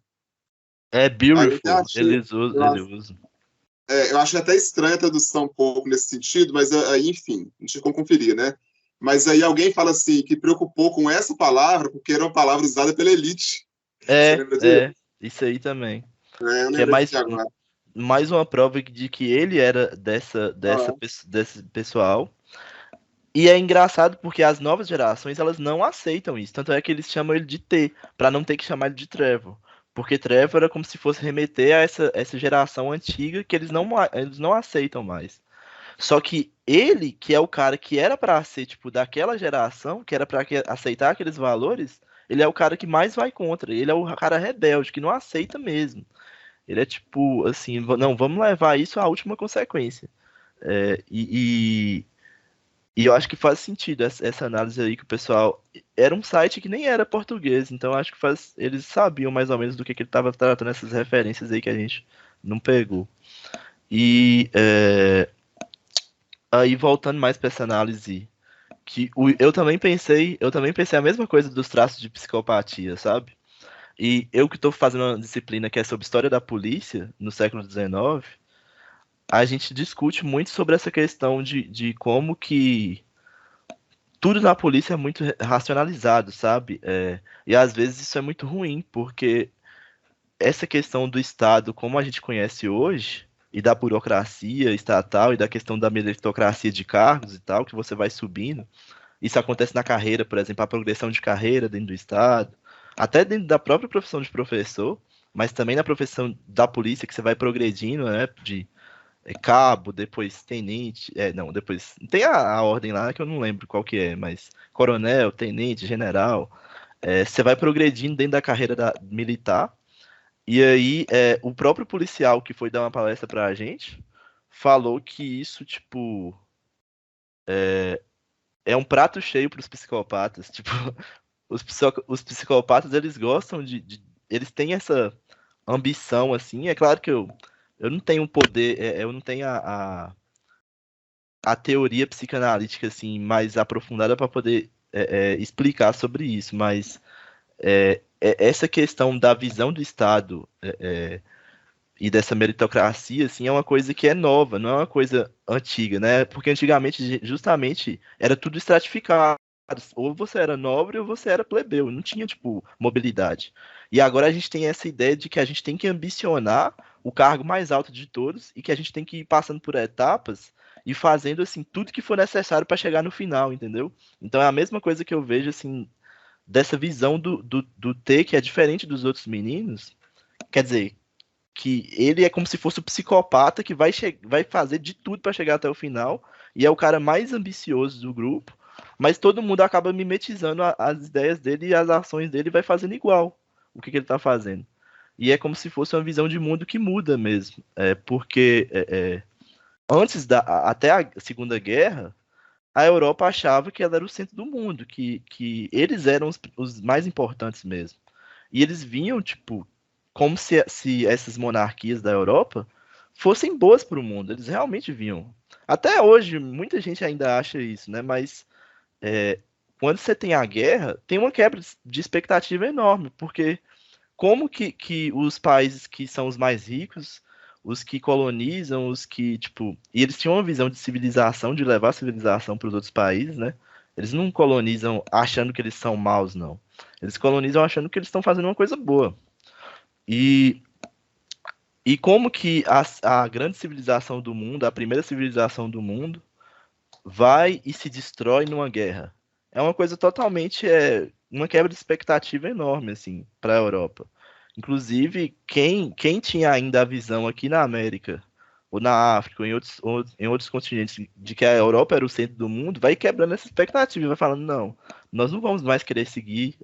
Beautiful, eles usam. Eu acho até estranha a tradução um pouco nesse sentido, mas aí, enfim, não tinha como conferir, né? Mas aí alguém fala assim, que preocupou com essa palavra, porque era uma palavra usada pela elite. Você lembra disso? Isso aí também. Eu que é agora. mais uma prova de que ele era desse pessoal. E é engraçado porque as novas gerações, elas não aceitam isso. Tanto é que eles chamam ele de T, pra não ter que chamar ele de Trevor. Porque Trevor era como se fosse remeter a essa geração antiga que eles não aceitam mais. Só que ele, que é o cara que era pra ser, tipo, daquela geração, que era pra aceitar aqueles valores, ele é o cara que mais vai contra. Ele é o cara rebelde, que não aceita mesmo. Ele é tipo, assim, não, vamos levar isso à última consequência. É, e eu acho que faz sentido essa análise aí que o pessoal. Era um site que nem era português, então eu acho que eles sabiam mais ou menos do que ele estava tratando, essas referências aí que a gente não pegou. E aí voltando mais para essa análise, eu também pensei a mesma coisa dos traços de psicopatia, sabe? E eu que estou fazendo uma disciplina que é sobre história da polícia no século XIX, a gente discute muito sobre essa questão de como que tudo na polícia é muito racionalizado, sabe? E às vezes isso é muito ruim, porque essa questão do Estado, como a gente conhece hoje, e da burocracia estatal, e da questão da meritocracia de cargos e tal, que você vai subindo, isso acontece na carreira, por exemplo, a progressão de carreira dentro do Estado, até dentro da própria profissão de professor, mas também na profissão da polícia, que você vai progredindo, né? De cabo, depois tenente, não, depois tem a ordem lá que eu não lembro qual que é, mas coronel, tenente, general, você vai progredindo dentro da carreira militar, e aí o próprio policial que foi dar uma palestra pra gente falou que isso, tipo, é um prato cheio pros psicopatas, tipo, os psicopatas, eles gostam eles têm essa ambição, assim, é claro que eu não tenho poder, eu não tenho a teoria psicanalítica assim mais aprofundada para poder explicar sobre isso, mas essa questão da visão do Estado e dessa meritocracia assim é uma coisa que é nova, não é uma coisa antiga, né? Porque antigamente justamente era tudo estratificado. Ou você era nobre ou você era plebeu, não tinha tipo mobilidade. E agora a gente tem essa ideia de que a gente tem que ambicionar o cargo mais alto de todos e que a gente tem que ir passando por etapas e fazendo assim tudo que for necessário para chegar no final, entendeu? Então é a mesma coisa que eu vejo assim dessa visão do T, que é diferente dos outros meninos. Quer dizer, que ele é como se fosse o psicopata que vai fazer de tudo para chegar até o final e é o cara mais ambicioso do grupo, mas todo mundo acaba mimetizando as ideias dele e as ações dele e vai fazendo igual o que ele tá fazendo. E é como se fosse uma visão de mundo que muda mesmo, porque antes até a Segunda Guerra, a Europa achava que ela era o centro do mundo, que eles eram os mais importantes mesmo. E eles vinham, tipo, como se essas monarquias da Europa fossem boas para o mundo. Eles realmente vinham. Até hoje, muita gente ainda acha isso, né? Mas quando você tem a guerra, tem uma quebra de expectativa enorme, porque como que os países que são os mais ricos, os que colonizam, os que, tipo, e eles tinham uma visão de civilização, de levar a civilização para os outros países, né? Eles não colonizam achando que eles são maus, não. Eles colonizam achando que eles estão fazendo uma coisa boa. E, e como que a grande civilização do mundo, a primeira civilização do mundo, vai e se destrói numa guerra? É uma coisa totalmente, uma quebra de expectativa enorme, assim, para a Europa. Inclusive, quem tinha ainda a visão aqui na América, ou na África, ou em outros continentes, de que a Europa era o centro do mundo, vai quebrando essa expectativa e vai falando, não, nós não vamos mais querer seguir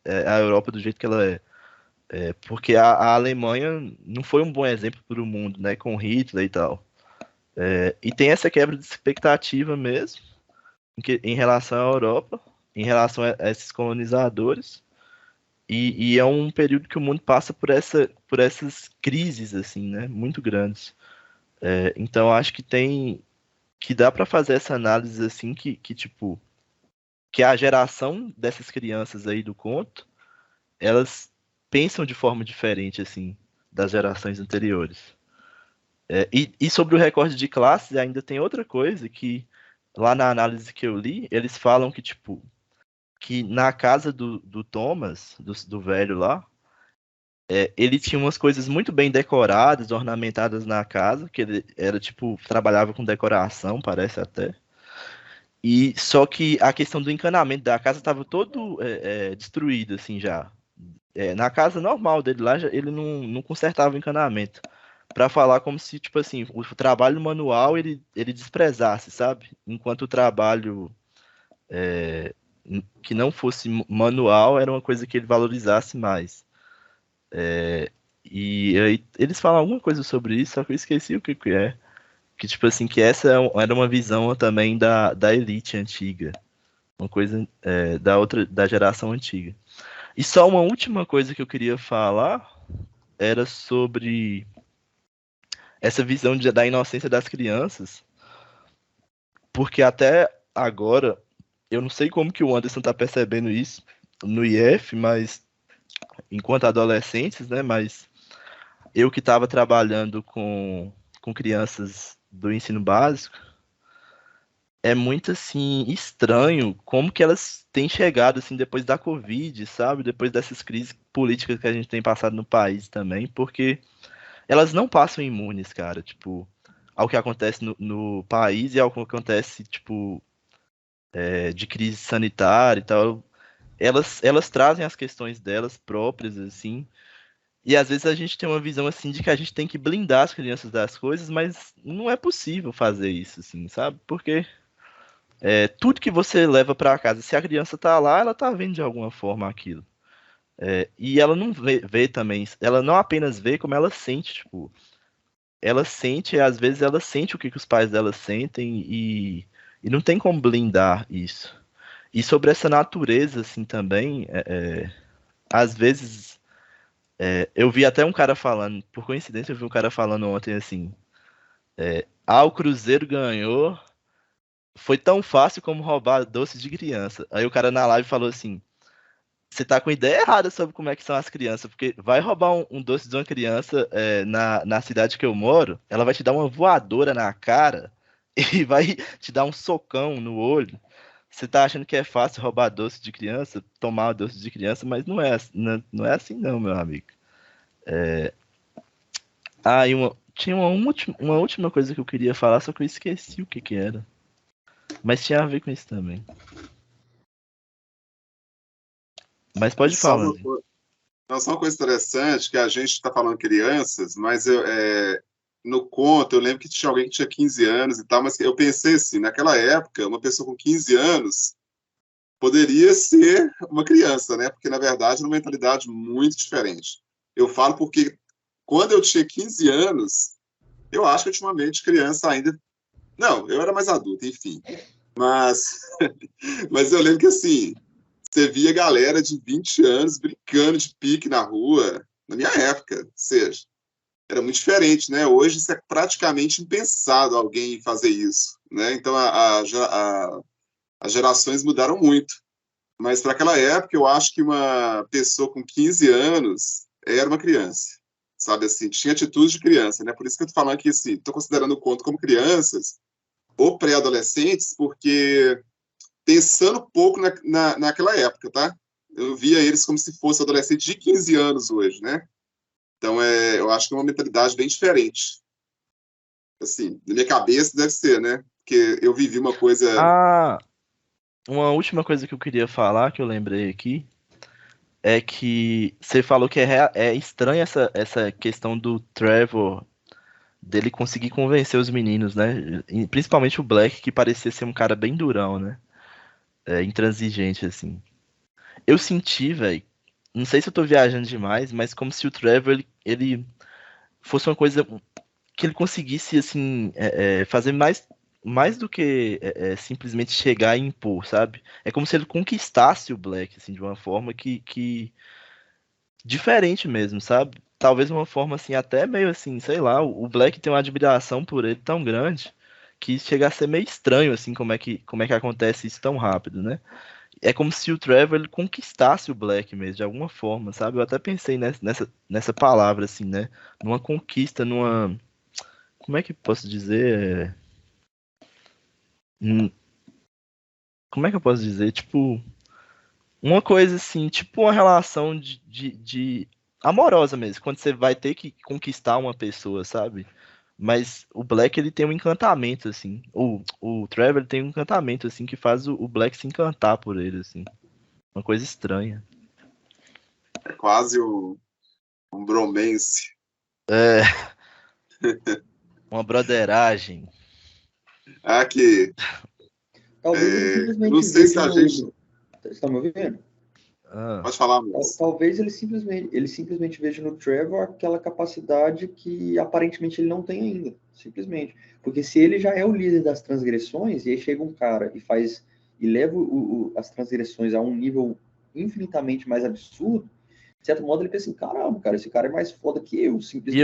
a Europa do jeito que ela é. Porque a Alemanha não foi um bom exemplo para o mundo, né, com Hitler e tal. E tem essa quebra de expectativa mesmo, em relação à Europa, em relação a esses colonizadores, e é um período que o mundo passa por essas crises, assim, né, muito grandes. Então, acho que dá para fazer essa análise, assim, tipo, que a geração dessas crianças aí do conto, elas pensam de forma diferente, assim, das gerações anteriores. E sobre o recorte de classes, ainda tem outra coisa que, lá na análise que eu li, eles falam que, tipo, que na casa do Thomas, do velho lá, ele tinha umas coisas muito bem decoradas, ornamentadas na casa, que ele era, tipo, trabalhava com decoração, parece até. E só que a questão do encanamento da casa estava todo destruído, assim, já. Na casa normal dele lá, ele não consertava o encanamento. Pra falar como se, tipo assim, o trabalho manual ele desprezasse, sabe? Enquanto o trabalho que não fosse manual era uma coisa que ele valorizasse mais. E aí eles falam alguma coisa sobre isso, só que eu esqueci o que que é. Que, tipo assim, que essa era uma visão também da elite antiga. Uma coisa da geração antiga. E só uma última coisa que eu queria falar era sobre essa visão da inocência das crianças, porque até agora, eu não sei como que o Anderson tá percebendo isso no IF, mas enquanto adolescentes, né, mas eu que estava trabalhando com crianças do ensino básico, é muito assim estranho como que elas têm chegado assim depois da Covid, sabe? Depois dessas crises políticas que a gente tem passado no país também, porque elas não passam imunes, cara, tipo, ao que acontece no país e ao que acontece, tipo, de crise sanitária e tal. Elas trazem as questões delas próprias, assim, e às vezes a gente tem uma visão, assim, de que a gente tem que blindar as crianças das coisas, mas não é possível fazer isso, assim, sabe? Porque tudo que você leva para casa, se a criança tá lá, ela tá vendo de alguma forma aquilo. E ela não vê também, ela não apenas vê, como ela sente, tipo, ela sente, às vezes ela sente o que os pais dela sentem e não tem como blindar isso. E sobre essa natureza, assim, também, às vezes, eu vi até um cara falando, por coincidência, eu vi um cara falando ontem assim, o Cruzeiro ganhou, foi tão fácil como roubar doce de criança. Aí o cara na live falou assim, você tá com ideia errada sobre como é que são as crianças, porque vai roubar um doce de uma criança na cidade que eu moro, ela vai te dar uma voadora na cara e vai te dar um socão no olho. Você tá achando que é fácil roubar doce de criança, tomar doce de criança, mas não é assim não, meu amigo. E tinha uma última coisa que eu queria falar, só que eu esqueci o que que era. Mas tinha a ver com isso também. Mas pode Só falar, uma, André. não, só uma coisa interessante, que a gente está falando crianças, mas no conto eu lembro que tinha alguém que tinha 15 anos e tal, mas eu pensei assim, naquela época, uma pessoa com 15 anos poderia ser uma criança, né? Porque, na verdade, é uma mentalidade muito diferente. Eu falo porque quando eu tinha 15 anos, eu acho que eu tinha uma mente criança ainda. Não, eu era mais adulto, enfim. Mas, mas eu lembro que, assim, você via galera de 20 anos brincando de pique na rua, na minha época, ou seja, era muito diferente, né? Hoje isso é praticamente impensado alguém fazer isso, né? Então as gerações mudaram muito. Mas para aquela época, eu acho que uma pessoa com 15 anos era uma criança, sabe assim, tinha atitude de criança, né? Por isso que eu tô falando que, assim, tô considerando o conto como crianças ou pré-adolescentes, porque pensando um pouco naquela época, tá? Eu via eles como se fosse adolescente de 15 anos hoje, né? Então, eu acho que é uma mentalidade bem diferente. Assim, na minha cabeça deve ser, né? Porque eu vivi uma coisa. Uma última coisa que eu queria falar, que eu lembrei aqui, é que você falou que é estranha essa questão do Trevor, dele conseguir convencer os meninos, né? E principalmente o Black, que parecia ser um cara bem durão, né? Intransigente, assim. Eu senti, velho, não sei se eu tô viajando demais, mas como se o Trevor, ele fosse uma coisa que ele conseguisse, assim, fazer mais do que simplesmente chegar e impor, sabe? É como se ele conquistasse o Black, assim, de uma forma que diferente mesmo, sabe? Talvez uma forma assim, até meio assim, sei lá, o Black tem uma admiração por ele tão grande que chega a ser meio estranho assim como é que acontece isso tão rápido, né? É como se o Trevor ele conquistasse o Black mesmo, de alguma forma, sabe? Eu até pensei nessa palavra assim, né? Numa conquista, como é que eu posso dizer? Hum, Como é que eu posso dizer? Tipo, uma coisa assim, tipo uma relação de amorosa mesmo, quando você vai ter que conquistar uma pessoa, sabe? Mas o Black, ele tem um encantamento, assim. O Trevor ele tem um encantamento, assim, que faz o Black se encantar por ele, assim. Uma coisa estranha. É quase um bromance. É. Uma broderagem. Que Talvez ele não simplesmente sei se veja a gente... Você tá me ouvindo? Pode falar, mas... Talvez ele simplesmente veja no Trevor aquela capacidade que aparentemente ele não tem ainda, simplesmente. Porque se ele já é o líder das transgressões, e aí chega um cara e leva as transgressões a um nível infinitamente mais absurdo, de certo modo ele pensa assim, caramba, cara, esse cara é mais foda que eu, simplesmente. E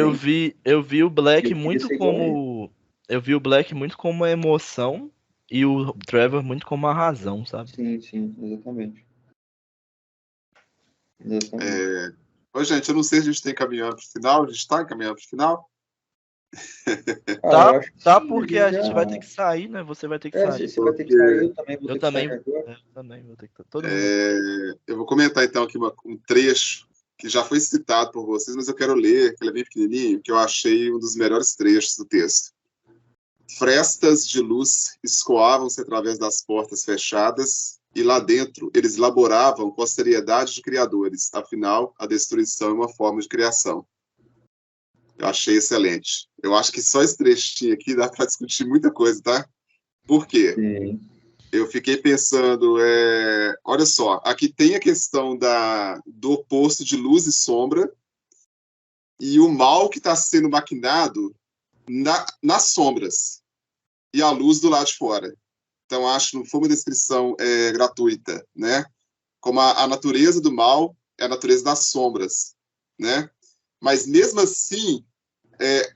eu vi o Black Eu queria muito ser igual a ele. como. Eu vi o Black muito como uma emoção e o Trevor muito como uma razão, sabe? Sim, exatamente. Exatamente. Ô, gente, eu não sei se a gente tem caminhando para o final, a gente está encaminhando para o final. Cara, eu acho que Tá, sim, porque a gente vai ter que sair, né? Você vai ter que sair. você vai ter que sair, eu também vou Eu ter que sair também. agora. Eu também vou ter que. Todo mundo. Eu vou comentar então aqui um trecho que já foi citado por vocês, mas eu quero ler, que ele é bem pequenininho, que eu achei um dos melhores trechos do texto. Frestas de luz escoavam-se através das portas fechadas e lá dentro eles laboravam com a seriedade de criadores. Afinal, a destruição é uma forma de criação. Eu achei excelente. Eu acho que só esse trechinho aqui dá para discutir muita coisa, tá? Por quê? Sim. Eu fiquei pensando, olha só, aqui tem a questão do oposto de luz e sombra e o mal que está sendo maquinado nas sombras e a luz do lado de fora. Então, acho que não foi uma descrição gratuita, né? Como a natureza do mal é a natureza das sombras, né? Mas, mesmo assim,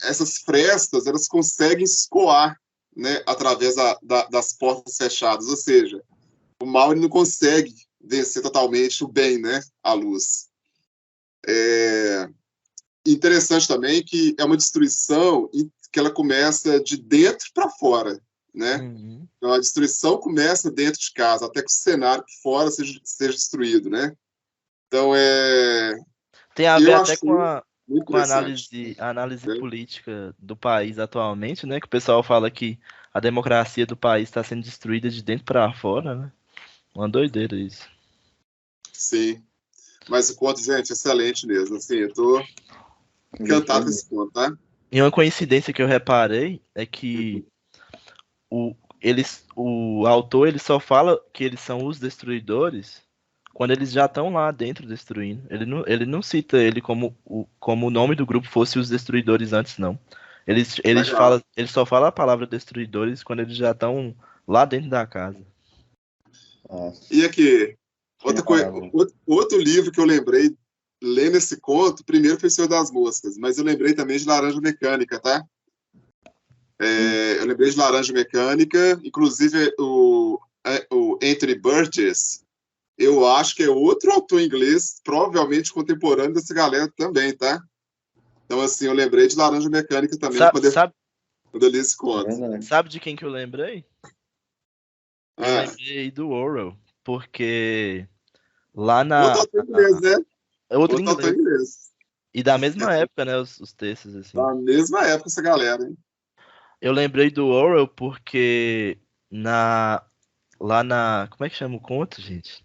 essas frestas, elas conseguem escoar, né, através das portas fechadas, ou seja, o mal ele não consegue vencer totalmente o bem, né, a luz. Interessante também que é uma destruição que ela começa de dentro para fora, né? Uhum. Então, a destruição começa dentro de casa, até que o cenário por fora seja destruído, né? Então, Tem a eu ver até achei muito com a interessante. análise Né? política do país atualmente, né? Que o pessoal fala que a democracia do país está sendo destruída de dentro para fora, né? Uma doideira isso. Sim. Mas o conto, gente, excelente mesmo. Assim, eu tô encantado com esse conto, tá? E uma coincidência que eu reparei é que o autor ele só fala que eles são os destruidores quando eles já estão lá dentro destruindo. Ele não cita ele como o nome do grupo fosse os destruidores antes, não. Legal. Ele só fala a palavra destruidores quando eles já estão lá dentro da casa. Nossa. E aqui, outro livro que eu lembrei, lendo esse conto, primeiro foi o Senhor das Moscas, mas eu lembrei também de Laranja Mecânica, tá? Eu lembrei de Laranja Mecânica, inclusive o Anthony Burgess, eu acho que é outro autor inglês, provavelmente contemporâneo dessa galera também, tá? Então, assim, eu lembrei de Laranja Mecânica também quando eu li esse conto. Sabe de quem que eu lembrei? Eu lembrei do Orwell, porque lá na... Outro autor inglês, né? Outro inglês. E da mesma época, né, os textos, assim. Da mesma época essa galera, hein? Eu lembrei do Orwell porque lá na... Como é que chama o conto, gente?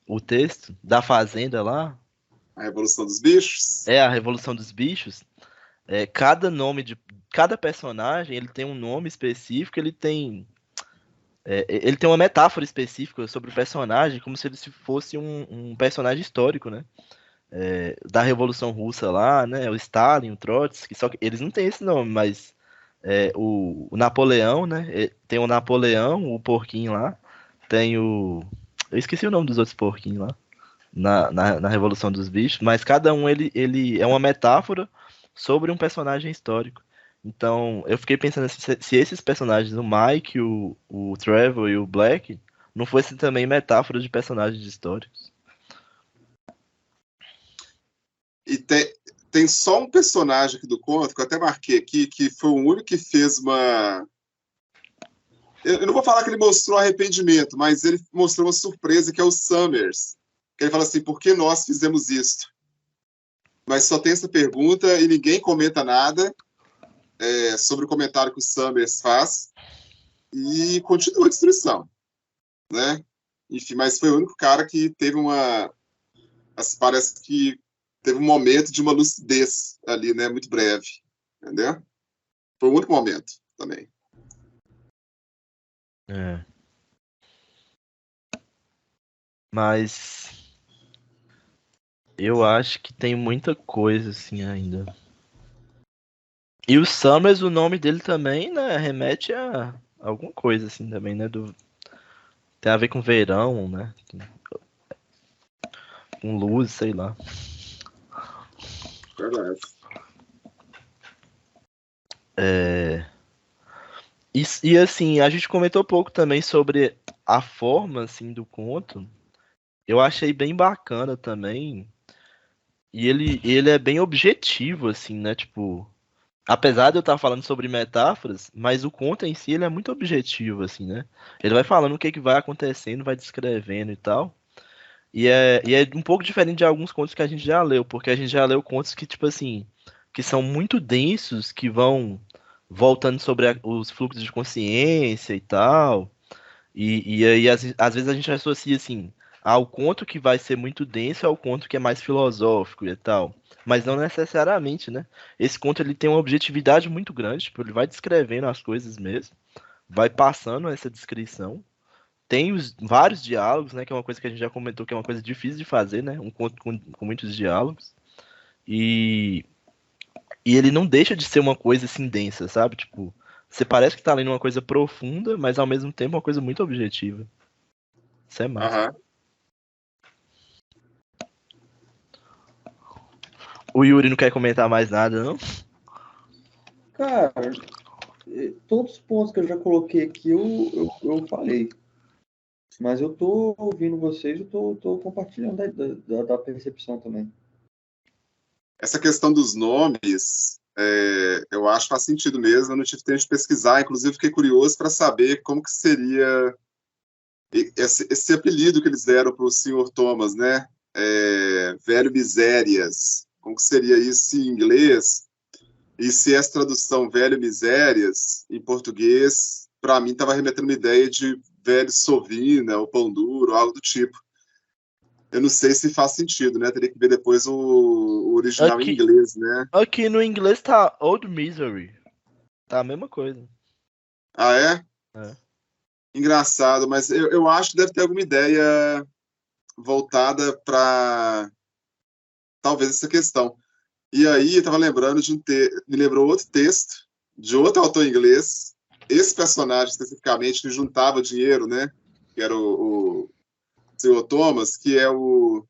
O texto da Fazenda lá. A Revolução dos Bichos? A Revolução dos Bichos. Cada personagem, ele tem um nome específico, ele tem uma metáfora específica sobre o personagem, como se ele fosse um personagem histórico, né? Da Revolução Russa lá, né? O Stalin, o Trotsky, só que eles não têm esse nome, mas o Napoleão, né? Tem o Napoleão, o porquinho lá, tem o... Eu esqueci o nome dos outros porquinhos lá, na Revolução dos Bichos, mas cada um ele é uma metáfora sobre um personagem histórico. Então, eu fiquei pensando assim, se esses personagens, o Mike, o Trevor e o Black, não fossem também metáforas de personagens históricos. E tem só um personagem aqui do conto, que eu até marquei aqui, que foi o único que fez uma... Eu não vou falar que ele mostrou arrependimento, mas ele mostrou uma surpresa, que é o Summers. Que ele fala assim, por que nós fizemos isso? Mas só tem essa pergunta e ninguém comenta nada. sobre o comentário que o Summers faz e continua a destruição, né? Enfim, mas foi o único cara que teve parece que teve um momento de uma lucidez ali, né? Muito breve, entendeu? Foi o único momento também. Mas eu acho que tem muita coisa assim ainda. E o Summers, o nome dele também, né, remete a alguma coisa assim também, né, tem a ver com verão, né, com luz, sei lá. Verdade. E assim, a gente comentou pouco também sobre a forma assim do conto. Eu achei bem bacana também. E ele é bem objetivo assim, né, tipo, apesar de eu estar falando sobre metáforas, mas o conto em si ele é muito objetivo assim, né? Ele vai falando o que vai acontecendo, vai descrevendo e tal. E é um pouco diferente de alguns contos que a gente já leu, porque a gente já leu contos que, tipo assim, que são muito densos, que vão voltando sobre os fluxos de consciência e tal. E aí, às vezes, a gente associa, assim, ao conto que vai ser muito denso ao conto que é mais filosófico e tal. Mas não necessariamente, né? Esse conto, ele tem uma objetividade muito grande, tipo, ele vai descrevendo as coisas mesmo, vai passando essa descrição. Tem vários diálogos, né? Que é uma coisa que a gente já comentou que é uma coisa difícil de fazer, né? Um conto com muitos diálogos. E, e ele não deixa de ser uma coisa assim densa, sabe? Tipo, você parece que tá lendo uma coisa profunda, mas ao mesmo tempo uma coisa muito objetiva. Isso é massa. Aham. O Yuri não quer comentar mais nada, não? Cara, todos os pontos que eu já coloquei aqui eu falei. Mas eu tô ouvindo vocês, eu tô compartilhando da percepção também. Essa questão dos nomes, eu acho que faz sentido mesmo. Eu não tive tempo de pesquisar, inclusive fiquei curioso para saber como que seria esse apelido que eles deram para o Sr. Thomas, né? Velho Misérias. Como que seria isso em inglês? E se essa tradução Velho Misérias, em português, para mim estava remetendo uma ideia de velho sovina, ou pão duro, algo do tipo. Eu não sei se faz sentido, né? Teria que ver depois o original em Aqui, inglês, né? aqui no inglês tá Old Misery. Tá a mesma coisa. Ah, é? É. Engraçado, mas eu acho que deve ter alguma ideia voltada para talvez essa questão. E aí, eu estava lembrando me lembrou outro texto de outro autor inglês, esse personagem especificamente que juntava dinheiro, né? Que era o Sr. Thomas, que é um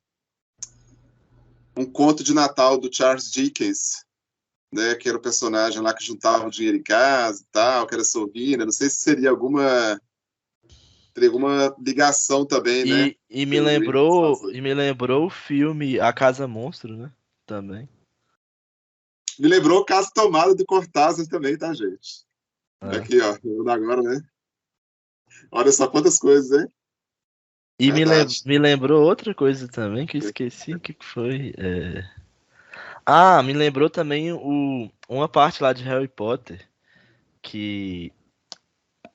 conto de Natal do Charles Dickens, né? Que era o personagem lá que juntava o dinheiro em casa e tal, que era sovina. Não sei se teria alguma ligação também, né? E me Pelo Green lembrou, fazer. e me lembrou o filme A Casa Monstro, né? Também. Me lembrou o Caso Tomada do Cortázar também, tá, gente? É. Aqui, ó, lembrando agora, né? Olha só quantas coisas, hein? E Verdade. me lembrou outra coisa também que eu esqueci o que que foi. Ah, me lembrou também uma parte lá de Harry Potter. Que.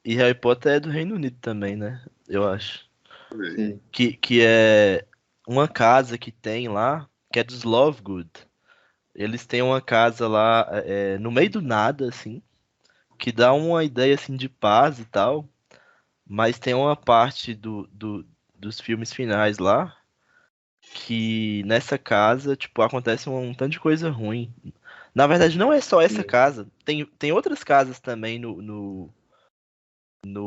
E Harry Potter é do Reino Unido também, né? Eu acho. Também. Sim. Que é uma casa que tem lá, que é dos Lovegood. Eles têm uma casa lá no meio do nada, assim, que dá uma ideia assim de paz e tal. Mas tem uma parte dos filmes finais lá que nessa casa, tipo, acontece um tanto de coisa ruim. Na verdade, não é só essa Sim. casa. Tem outras casas também no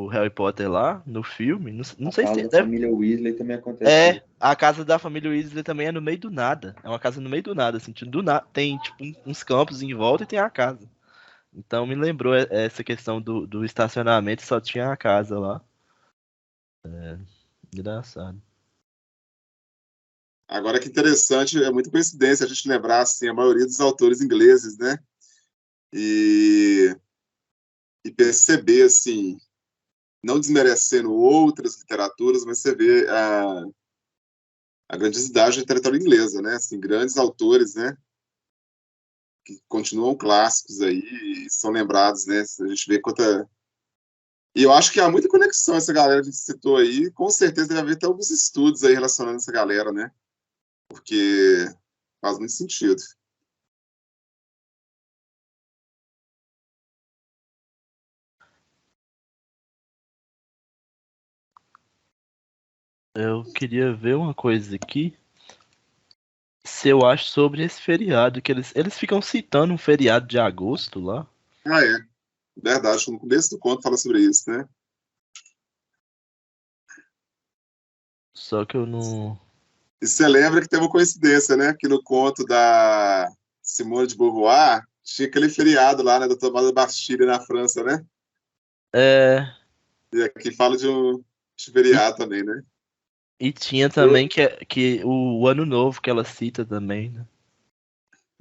Harry Potter lá, no filme. Não A sei se casa tem. da família Weasley também acontece isso. A casa da família Weasley também é no meio do nada. É uma casa no meio do nada, assim. Tem, tipo, uns campos em volta e tem a casa. Então me lembrou essa questão do estacionamento, só tinha a casa lá. Engraçado. Agora que interessante, é muita coincidência a gente lembrar assim, a maioria dos autores ingleses, né? E, e perceber, assim, não desmerecendo outras literaturas, mas você vê a grandiosidade da literatura inglesa, né? Assim, grandes autores, né? que continuam clássicos aí e são lembrados, né? A gente vê quanta... E eu acho que há muita conexão essa galera que a gente citou aí, com certeza deve haver até alguns estudos aí relacionando essa galera, né? Porque faz muito sentido. Eu queria ver uma coisa aqui. Se eu acho sobre esse feriado, que eles ficam citando um feriado de agosto lá. Ah, é. Verdade, no começo do conto fala sobre isso, né? Só que eu não. E você lembra que teve uma coincidência, né? Que no conto da Simone de Beauvoir tinha aquele feriado lá, né? Da tomada da Bastilha na França, né? É. E aqui fala de um feriado também, né? E tinha também que o Ano Novo que ela cita também, né?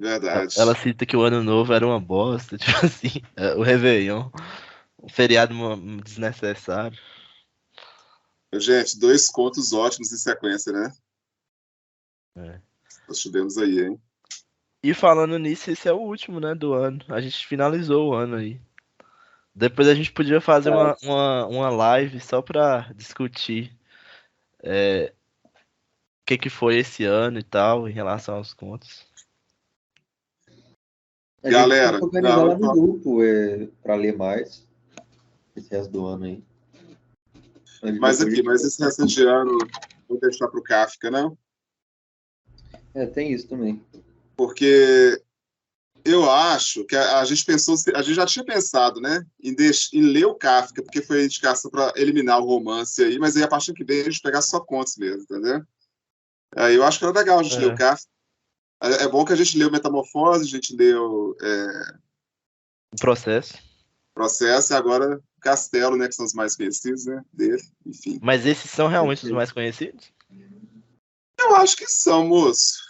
Ela Verdade. cita que o Ano Novo era uma bosta, tipo assim, o Réveillon. Um feriado desnecessário. Gente, 2 contos ótimos em sequência, né? É. Nós tivemos aí, hein? E falando nisso, esse é o último, né, do ano. A gente finalizou o ano aí. Depois a gente podia fazer uma live só pra discutir o que foi esse ano e tal, em relação aos contos. A gente tem Galera, que organizar lá no grupo para ler mais esse resto do ano aí. mas esse resto de ano vou deixar para o Kafka, não? Tem isso também. Porque eu acho que a gente pensou, a gente já tinha pensado, né, em ler o Kafka, porque foi a indicação para eliminar o romance aí, mas aí a partir que vem a gente pegar só contos mesmo, entendeu? Aí eu acho que era legal a gente ler o Kafka. É bom que a gente leu Metamorfose, a gente leu O Processo. Processo e agora Castelo, né, que são os mais conhecidos, né, dele, enfim. Mas esses são realmente os mais conhecidos? Eu acho que são, moço.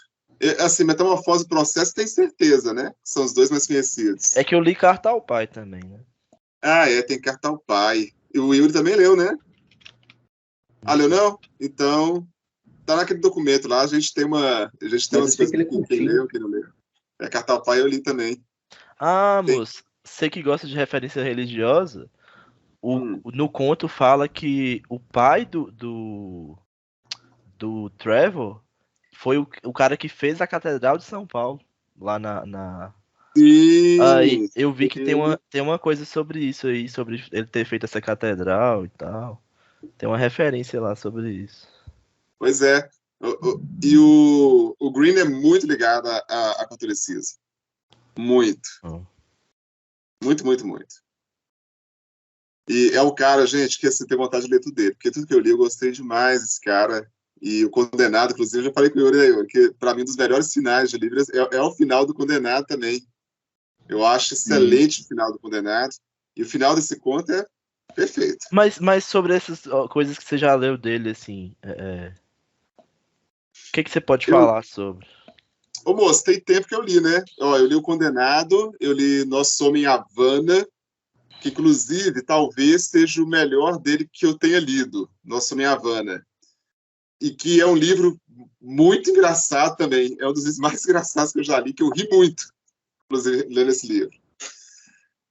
Assim, Metamorfose e Processo tem certeza, né? São os 2 mais conhecidos. É que eu li Carta ao Pai também, né? Ah, tem Carta ao Pai. E o Yuri também leu, né? Ah, leu não? Então, tá naquele documento lá, a gente tem umas coisas que ele que quem leu, quem não leu. Carta ao Pai eu li também. Ah, Tem. moço, você que gosta de referência religiosa, no conto fala que o pai do Trevor foi o cara que fez a Catedral de São Paulo, lá na... Aí Sim, eu vi que tem uma coisa sobre isso aí, sobre ele ter feito essa catedral e tal. Tem uma referência lá sobre isso. pois é. E o Green é muito ligado a catolicismo. Muito. Muito, muito, muito. E é o cara, gente, que você tem vontade de ler tudo dele, porque tudo que eu li eu gostei demais desse cara. E o Condenado, inclusive, eu já falei com o Yuri, que para mim um dos melhores finais de livros é o final do Condenado também. Eu acho excelente o final do Condenado. E o final desse conto é perfeito. Mas sobre essas coisas que você já leu dele, assim, o que você pode falar sobre? Ô, moço, tem tempo que eu li, né? Eu li o Condenado, eu li Nosso Homem em Havana, que inclusive talvez seja o melhor dele que eu tenha lido, Nosso Homem em Havana. E que é um livro muito engraçado também. É um dos livros mais engraçados que eu já li, que eu ri muito, inclusive, lendo esse livro.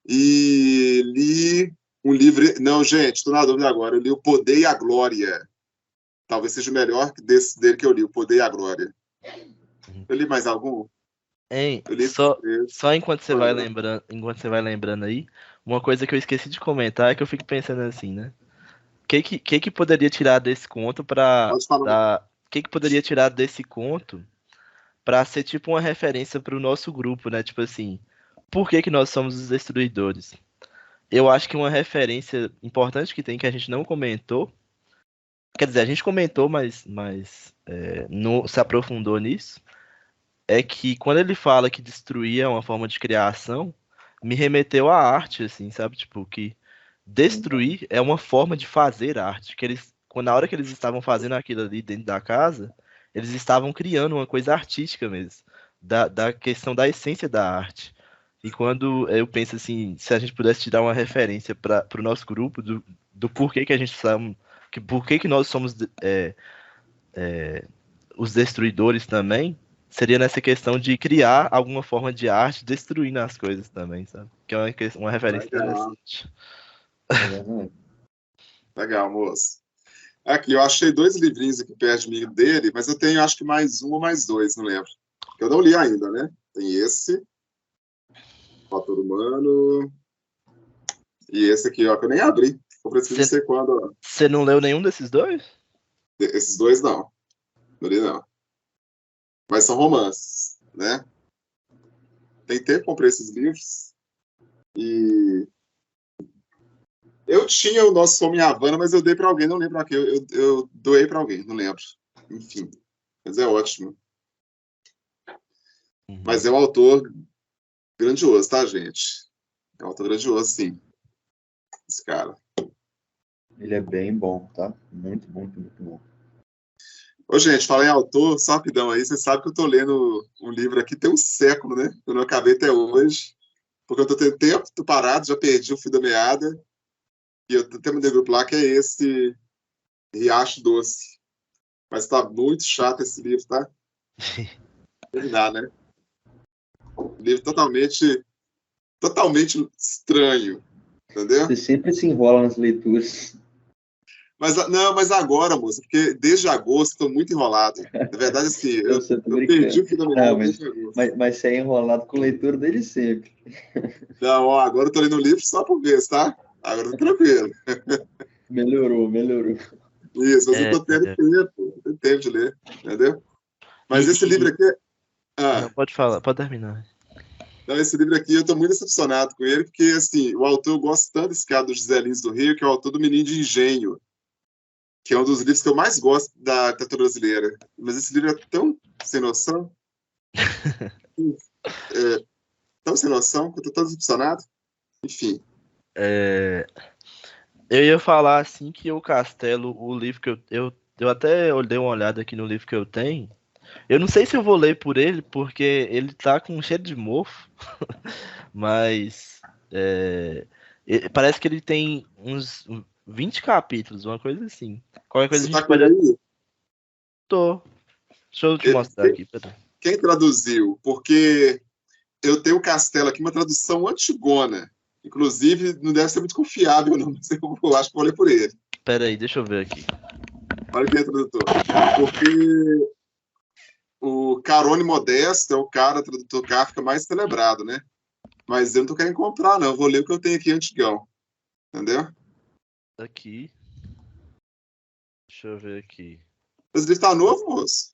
E li um livro... Não, gente, estou na dúvida agora. Eu li O Poder e a Glória. Talvez seja o melhor dele que eu li, O Poder e a Glória. Eu li mais algum? Hein, Eu li só enquanto você vai lembrando aí, uma coisa que eu esqueci de comentar é que eu fico pensando assim, né? Que poderia tirar desse conto Pode falar. que poderia tirar desse conto pra ser tipo uma referência pro nosso grupo, né? Tipo assim, por que nós somos os destruidores? Eu acho que uma referência importante que tem que a gente não comentou, quer dizer, a gente comentou, mas não se aprofundou nisso, é que quando ele fala que destruir é uma forma de criação, me remeteu à arte, assim, sabe? Tipo, que destruir é uma forma de fazer arte. Que eles, na hora que eles estavam fazendo aquilo ali dentro da casa, eles estavam criando uma coisa artística mesmo, da questão da essência da arte. E quando eu penso assim, se a gente pudesse tirar uma referência para o nosso grupo, do porquê que a gente sabe, que nós somos os destruidores também, seria nessa questão de criar alguma forma de arte destruindo as coisas também, sabe? Que é uma referência Legal, interessante. Exatamente. legal, moço. Aqui, eu achei 2 livrinhos aqui perto de mim dele, mas eu tenho acho que mais um ou mais 2, não lembro. Eu não li ainda, né? Tem esse, Fator Humano, e esse aqui, ó, que eu nem abri. Comprei esse livro não sei quando, ó. Você não leu nenhum desses dois? Esses 2 não. Não li, não. Mas são romances, né? Tem tempo que comprei esses livros. E eu tinha o Nosso Som em Havana, mas eu dei para alguém, não lembro a quem. Eu doei para alguém, não lembro. Enfim, mas é ótimo. Mas é um autor grandioso, tá, gente? É um autor grandioso, sim. Esse cara. Ele é bem bom, tá? Muito, muito, muito bom. Ô, gente, falar em autor, só rapidão aí, você sabe que eu tô lendo um livro aqui tem um século, né? Eu não acabei até hoje, porque eu tô tendo tempo, tô parado, já perdi o fio da meada, e eu tenho um grupo lá que é esse Riacho Doce. Mas tá muito chato esse livro, tá? Terminar, né? Um livro totalmente estranho, entendeu? Você sempre se enrola nas leituras. Mas agora, moça, porque desde agosto estou muito enrolado. Na verdade, assim, eu perdi o fio da meada Não, desde agosto. mas você é enrolado com leitura desde sempre. Não, ó, agora eu tô lendo um livro só por vez, tá? Agora tá tranquilo. Melhorou. Isso, mas eu tô tendo tempo de ler, entendeu? Mas esse livro aqui. Não, pode falar, pode terminar. Não, esse livro aqui eu tô muito decepcionado com ele, porque, assim, o autor, eu gosto tanto desse cara do José Lins do Rio, que é o autor do Menino de Engenho, que é um dos livros que eu mais gosto da literatura brasileira. Mas esse livro é tão sem noção, tão sem noção, que eu tô tão decepcionado. Enfim. Eu ia falar assim que o Castelo, o livro que eu até dei uma olhada aqui no livro que eu tenho. Eu não sei se eu vou ler por ele, porque ele tá com um cheiro de mofo, mas parece que ele tem uns 20 capítulos, uma coisa assim. Qualquer coisa a Você tá gente com ele pode. aí? Tô. Deixa eu te mostrar aqui, peraí. Quem traduziu? Porque eu tenho o Castelo aqui, uma tradução antigona. Inclusive, não deve ser muito confiável, não, mas eu acho que vou ler por ele. Peraí, deixa eu ver aqui. Olha quem é tradutor. Porque o Carone Modesto é o cara, tradutor Kafka mais celebrado, né? Mas eu não tô querendo comprar, não. Eu vou ler o que eu tenho aqui antigão. Entendeu? Aqui. Deixa eu ver aqui. Esse livro tá novo, moço?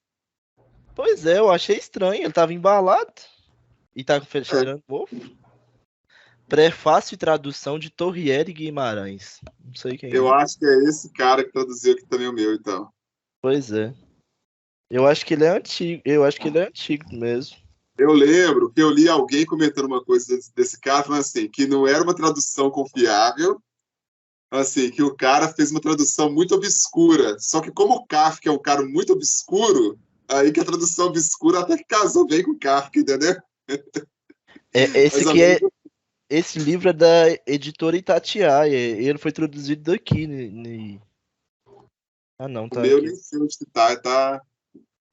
Pois é, eu achei estranho. Ele tava embalado e tá cheirando mofo. Prefácio e tradução de Torriere Guimarães. Não sei quem Eu é. acho que é esse cara que traduziu aqui também o meu, então. Pois é. Eu acho que ele é antigo. Eu acho que ele é antigo mesmo. Eu lembro que eu li alguém comentando uma coisa desse cara, falando assim, que não era uma tradução confiável, assim, que o cara fez uma tradução muito obscura. Só que como o Kafka é um cara muito obscuro, aí que a tradução obscura até que casou bem com o Kafka, entendeu? Esse livro é da editora Itatiaia. Ele foi traduzido daqui. Ah, não, O tá meu aqui. nem sei onde tá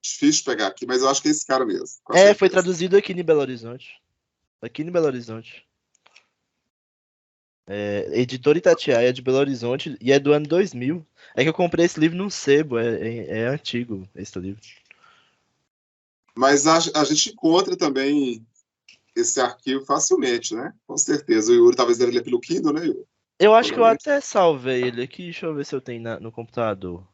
difícil de pegar aqui, mas eu acho que é esse cara mesmo. Foi traduzido aqui em Belo Horizonte. Aqui em Belo Horizonte. Editora Itatiaia de Belo Horizonte e é do ano 2000. É que eu comprei esse livro num sebo, é antigo esse livro. Mas a gente encontra também esse arquivo facilmente, né? Com certeza. O Yuri talvez deve ler pelo Kindle, né, Yuri? Eu acho que eu até salvei ele aqui. Deixa eu ver se eu tenho no computador.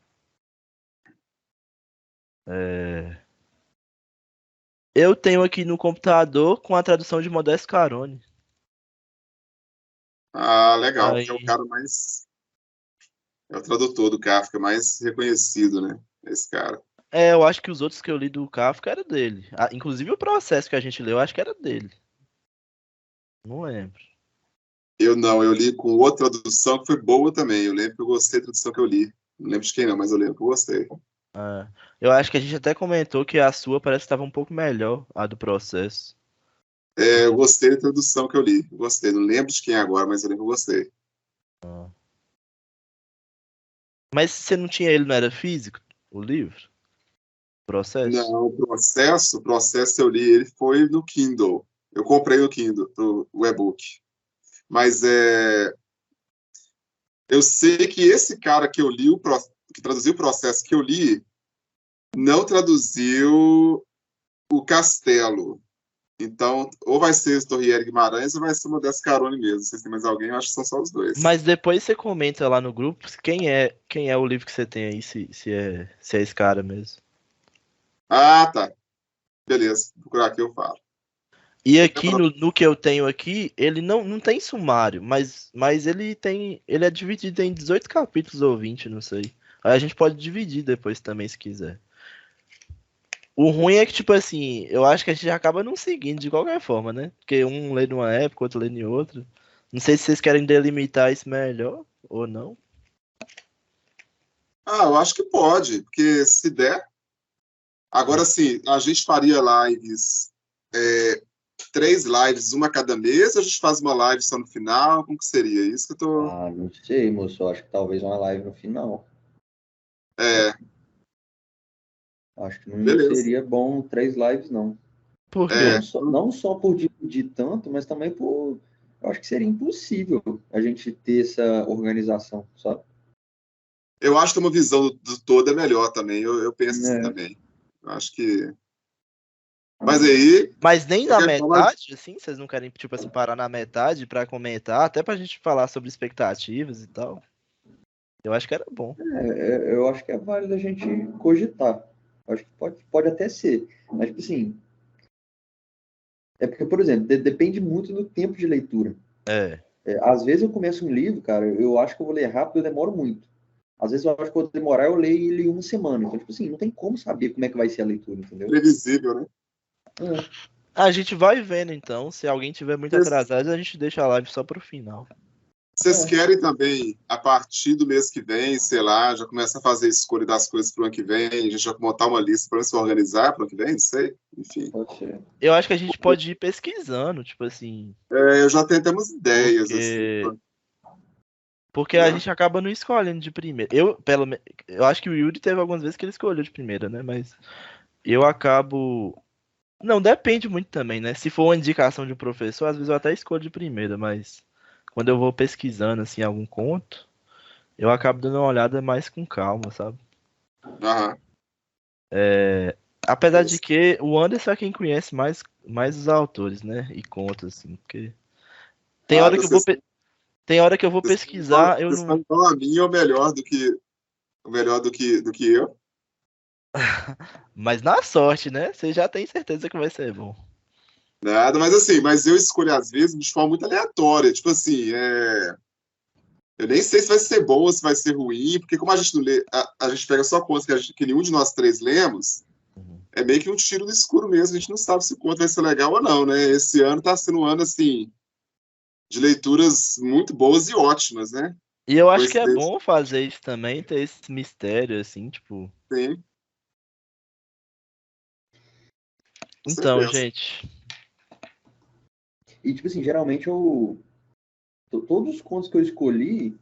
Eu tenho aqui no computador com a tradução de Modesto Carone. Ah, legal. Aí... É o cara mais... É o tradutor do Kafka mais reconhecido, né? Esse cara. eu acho que os outros que eu li do Kafka era dele. Inclusive o processo que a gente leu, eu acho que era dele. Não lembro. Eu li com outra tradução que foi boa também. Eu lembro que eu gostei da tradução que eu li. Não lembro de quem não, mas eu lembro que eu gostei. Eu acho que a gente até comentou que a sua parece que estava um pouco melhor, a do processo. Eu gostei da tradução que eu li. Eu gostei. Não lembro de quem é agora, mas eu lembro que eu gostei. Mas você não tinha ele, não era físico, o livro? Processo? Não, o processo eu li, ele foi no Kindle. Eu comprei no Kindle, o e-book. Mas eu sei que esse cara que eu li, que traduziu o processo que eu li, não traduziu o Castelo. Então, ou vai ser esse Torriere Guimarães ou vai ser o Modesto Carone mesmo. Se tem mais alguém, eu acho que são só os dois. Mas depois você comenta lá no grupo quem é o livro que você tem aí, se é esse cara mesmo. Ah, tá. Beleza. Vou procurar aqui, eu falo. E aqui no que eu tenho aqui, ele não tem sumário, mas ele é dividido em 18 capítulos ou 20, não sei. Aí a gente pode dividir depois também, se quiser. O ruim é que, tipo assim, eu acho que a gente acaba não seguindo de qualquer forma, né? Porque um lê numa época, outro lê em outra. Não sei se vocês querem delimitar isso melhor ou não. Ah, eu acho que pode, porque se der. Agora sim, a gente faria lives, 3 lives, uma cada mês, ou a gente faz uma live só no final? Como que seria? Isso que eu tô. Ah, não sei, moço. Eu acho que talvez uma live no final. Acho que não Beleza. seria bom 3 lives, não. Por quê? Não só por dividir tanto, mas também por... Eu acho que seria impossível a gente ter essa organização, sabe? Eu acho que uma visão do todo é melhor também. Eu penso assim É. também. Eu acho que. Mas aí. Mas nem na qualquer forma, metade, assim, vocês não querem, tipo assim, parar na metade pra comentar, até pra gente falar sobre expectativas e tal. Eu acho que era bom. Eu acho que é válido a gente cogitar. Eu acho que pode até ser. Mas, tipo assim... É porque, por exemplo, depende muito do tempo de leitura. Às vezes eu começo um livro, cara, eu acho que eu vou ler rápido, eu demoro muito. Às vezes eu acho que eu vou demorar, eu leio ele em uma semana. Então, tipo assim, não tem como saber como é que vai ser a leitura, entendeu? previsível, né? A gente vai vendo, então. Se alguém tiver muito atrasado, a gente deixa a live só pro final. Vocês querem também, a partir do mês que vem, sei lá, já começa a fazer a escolha das coisas pro ano que vem, a gente já montar uma lista para se organizar pro ano que vem, não sei, enfim. Pode ser. Eu acho que a gente pode ir pesquisando, tipo assim. Eu já tenho até umas ideias, assim. Porque a gente acaba não escolhendo de primeira. Eu acho que o Yuri teve algumas vezes que ele escolheu de primeira, né? Mas eu acabo. Não, depende muito também, né? Se for uma indicação de um professor, às vezes eu até escolho de primeira, mas quando eu vou pesquisando, assim, algum conto, eu acabo dando uma olhada mais com calma, sabe? Aham. Apesar de que o Anderson é quem conhece mais os autores, né? E contos, assim, porque tem hora que eu vou, tem hora que eu vou pesquisar, eu Vocês não. estão a mim ou melhor do que eu. Mas na sorte, né? Você já tem certeza que vai ser bom. Nada, mas assim, eu escolho às vezes de forma muito aleatória. Tipo assim, eu nem sei se vai ser bom ou se vai ser ruim, porque como a gente não lê, a gente pega só contos que nenhum de nós 3 lemos, é meio que um tiro no escuro mesmo, a gente não sabe se o conto vai ser legal ou não, né? Esse ano tá sendo um ano, assim, de leituras muito boas e ótimas, né? E eu acho que é bom fazer isso também, ter esse mistério, assim, tipo. Sim. Então, gente. E, tipo assim, geralmente todos os contos que eu escolhi,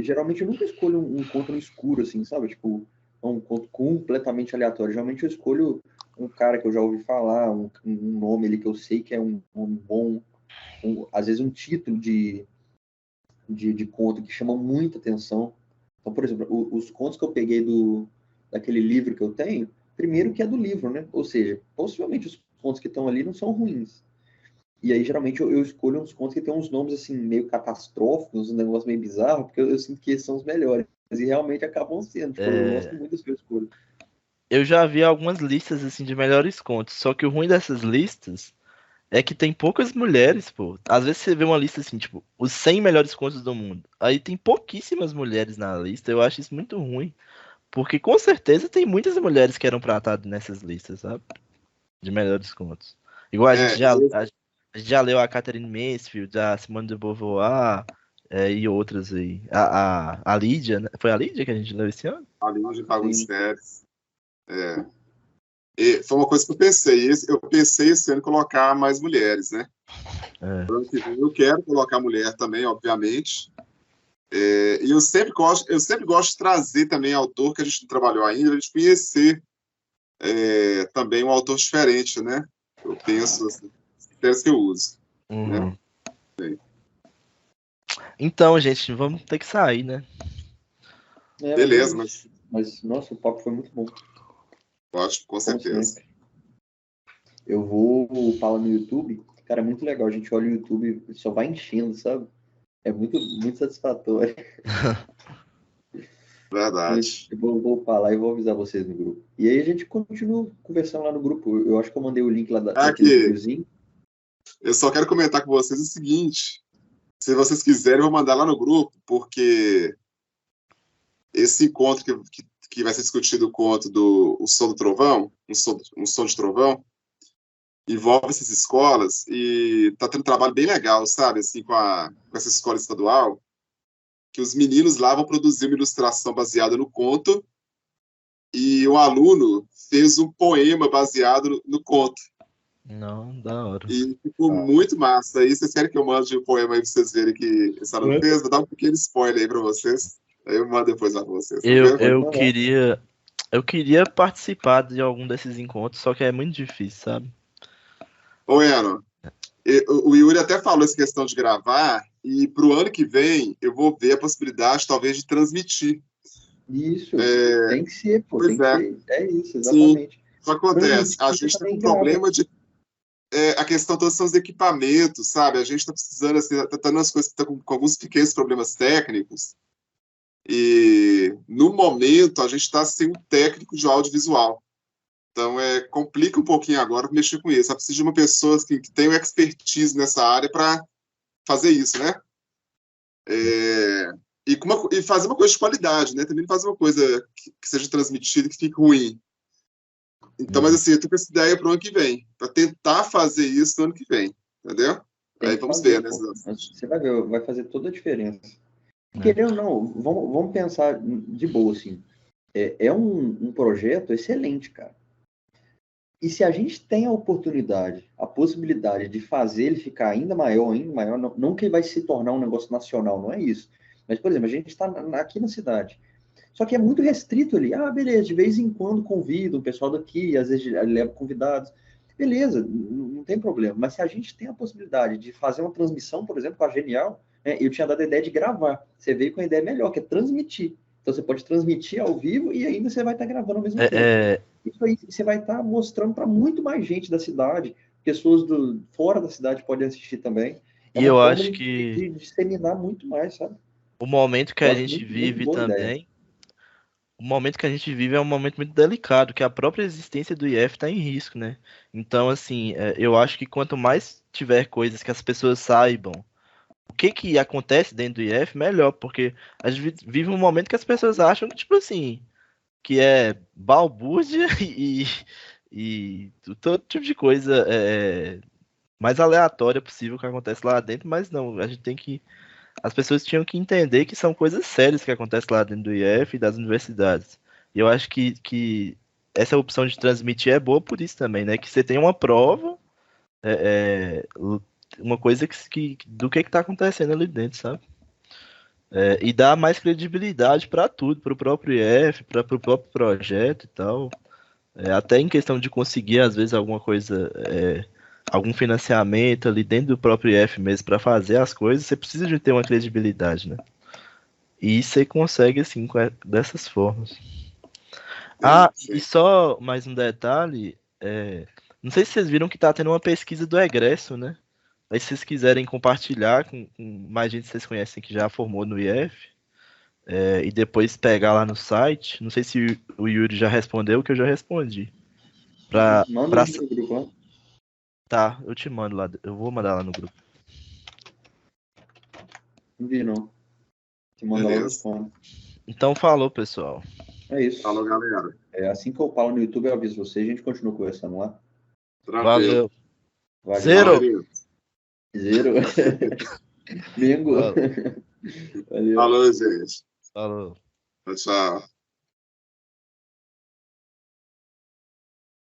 geralmente eu nunca escolho um conto no escuro, assim, sabe? Tipo, um conto completamente aleatório. Geralmente eu escolho um cara que eu já ouvi falar, um nome ali que eu sei que é um bom... às vezes um título de conto que chama muita atenção. Então, por exemplo, os contos que eu peguei daquele livro que eu tenho, primeiro que é do livro, né? Ou seja, possivelmente os contos que estão ali não são ruins. E aí, geralmente, eu escolho uns contos que tem uns nomes, assim, meio catastróficos, um negócio meio bizarro, porque eu sinto que esses são os melhores. E realmente acabam sendo. Tipo, eu gosto muito das que eu escolho. Eu já vi algumas listas, assim, de melhores contos. Só que o ruim dessas listas é que tem poucas mulheres, pô. Às vezes você vê uma lista assim, tipo, os 100 melhores contos do mundo. Aí tem pouquíssimas mulheres na lista. Eu acho isso muito ruim. Porque com certeza tem muitas mulheres que eram pra estar nessas listas, sabe? De melhores contos. Igual a gente já leu a Catherine Mansfield, a Simone de Beauvoir e outras aí. A Lídia, né? Foi a Lídia que a gente leu esse ano? A Lídia Fagundes Teles. E foi uma coisa que eu pensei. Eu pensei esse ano em colocar mais mulheres, né? Eu quero colocar mulher também, obviamente. E eu sempre gosto de trazer também autor que a gente não trabalhou ainda, a gente conhecer também um autor diferente, né? Eu penso assim, as que eu uso. Uhum. Né? Então, gente, vamos ter que sair, né? Beleza, mas nossa, o papo foi muito bom. Ótimo, com certeza. Sempre. Eu vou upar no YouTube. Cara, é muito legal. A gente olha o YouTube e só vai enchendo, sabe? É muito, muito satisfatório. Verdade. Eu vou falar e vou avisar vocês no grupo. E aí a gente continua conversando lá no grupo. Eu acho que eu mandei o link lá daquele videozinho. Eu só quero comentar com vocês o seguinte. Se vocês quiserem, eu vou mandar lá no grupo, porque esse encontro que vai ser discutido, o conto do O Som do Trovão, um som de trovão, envolve essas escolas e tá tendo um trabalho bem legal, sabe, assim, com essa escola estadual, que os meninos lá vão produzir uma ilustração baseada no conto e um aluno fez um poema baseado no conto. Não, da hora. E ficou muito massa. Aí vocês querem que eu mande o poema aí pra vocês verem que esse aluno fez? Vou dar um pequeno spoiler aí pra vocês. Aí eu mando depois lá pra vocês. Eu queria participar de algum desses encontros, só que é muito difícil, sabe? Ô, Eno, o Yuri até falou essa questão de gravar, e pro ano que vem eu vou ver a possibilidade, talvez, de transmitir. Isso, tem que ser, pô. Pois tem que ser. É isso, exatamente. Sim. Só que acontece, a gente tem um problema de... a questão toda são os equipamentos, sabe? A gente está precisando, assim, tá tendo umas coisas que estão com alguns pequenos problemas técnicos, e no momento a gente está sem um técnico de audiovisual. Então, complica um pouquinho agora mexer com isso. Precisa de uma pessoa assim, que tenha expertise nessa área para fazer isso, né? E fazer uma coisa de qualidade, né? Também não fazer uma coisa que seja transmitida e que fique ruim. Então, mas assim, eu tô com essa ideia para o ano que vem, para tentar fazer isso no ano que vem, entendeu? Aí vamos ver, né? Você vai ver, vai fazer toda a diferença. Querendo ou não, vamos pensar de boa, assim. É um projeto excelente, cara. E se a gente tem a oportunidade, a possibilidade de fazer ele ficar ainda maior, não que ele vai se tornar um negócio nacional, não é isso. Mas, por exemplo, a gente está aqui na cidade. Só que é muito restrito ali. Ah, beleza, de vez em quando convido o pessoal daqui, às vezes leva convidados. Beleza, não tem problema. Mas se a gente tem a possibilidade de fazer uma transmissão, por exemplo, com a Genial, né, eu tinha dado a ideia de gravar. Você veio com a ideia melhor, que é transmitir. Então você pode transmitir ao vivo e ainda você vai estar gravando ao mesmo tempo. Isso aí você vai estar mostrando para muito mais gente da cidade, pessoas fora da cidade podem assistir também. E eu acho que de disseminar muito mais, sabe? O momento que a gente vive também, o momento que a gente vive é um momento muito delicado, que a própria existência do IF está em risco, né? Então, assim, eu acho que quanto mais tiver coisas que as pessoas saibam o que acontece dentro do IF, melhor, porque a gente vive um momento que as pessoas acham que, tipo assim, que é balbúrdia e todo tipo de coisa mais aleatória possível que acontece lá dentro, mas não, a gente tem que... As pessoas tinham que entender que são coisas sérias que acontecem lá dentro do IF e das universidades. E eu acho que essa opção de transmitir é boa por isso também, né? Que você tem uma prova, uma coisa do que está acontecendo ali dentro, sabe? E dá mais credibilidade para tudo, para o próprio IF, para o próprio projeto e tal. Até em questão de conseguir, às vezes, alguma coisa... algum financiamento ali dentro do próprio IF mesmo para fazer as coisas, você precisa de ter uma credibilidade, né? E você consegue assim dessas formas. Sim. E só mais um detalhe, não sei se vocês viram que tá tendo uma pesquisa do egresso, né? Aí se vocês quiserem compartilhar com mais gente que vocês conhecem que já formou no IF, e depois pegar lá no site, não sei se o Yuri já respondeu, que eu já respondi. Manda no grupo, ó. Tá, eu te mando lá. Eu vou mandar lá no grupo. Não vi, não. Te manda lá no fone. Então falou, pessoal. É isso. Falou, galera. Assim que eu falo no YouTube, eu aviso vocês. A gente continua conversando lá. Valeu. Zero. Mengo. Valeu, gente. Falou. Tchau.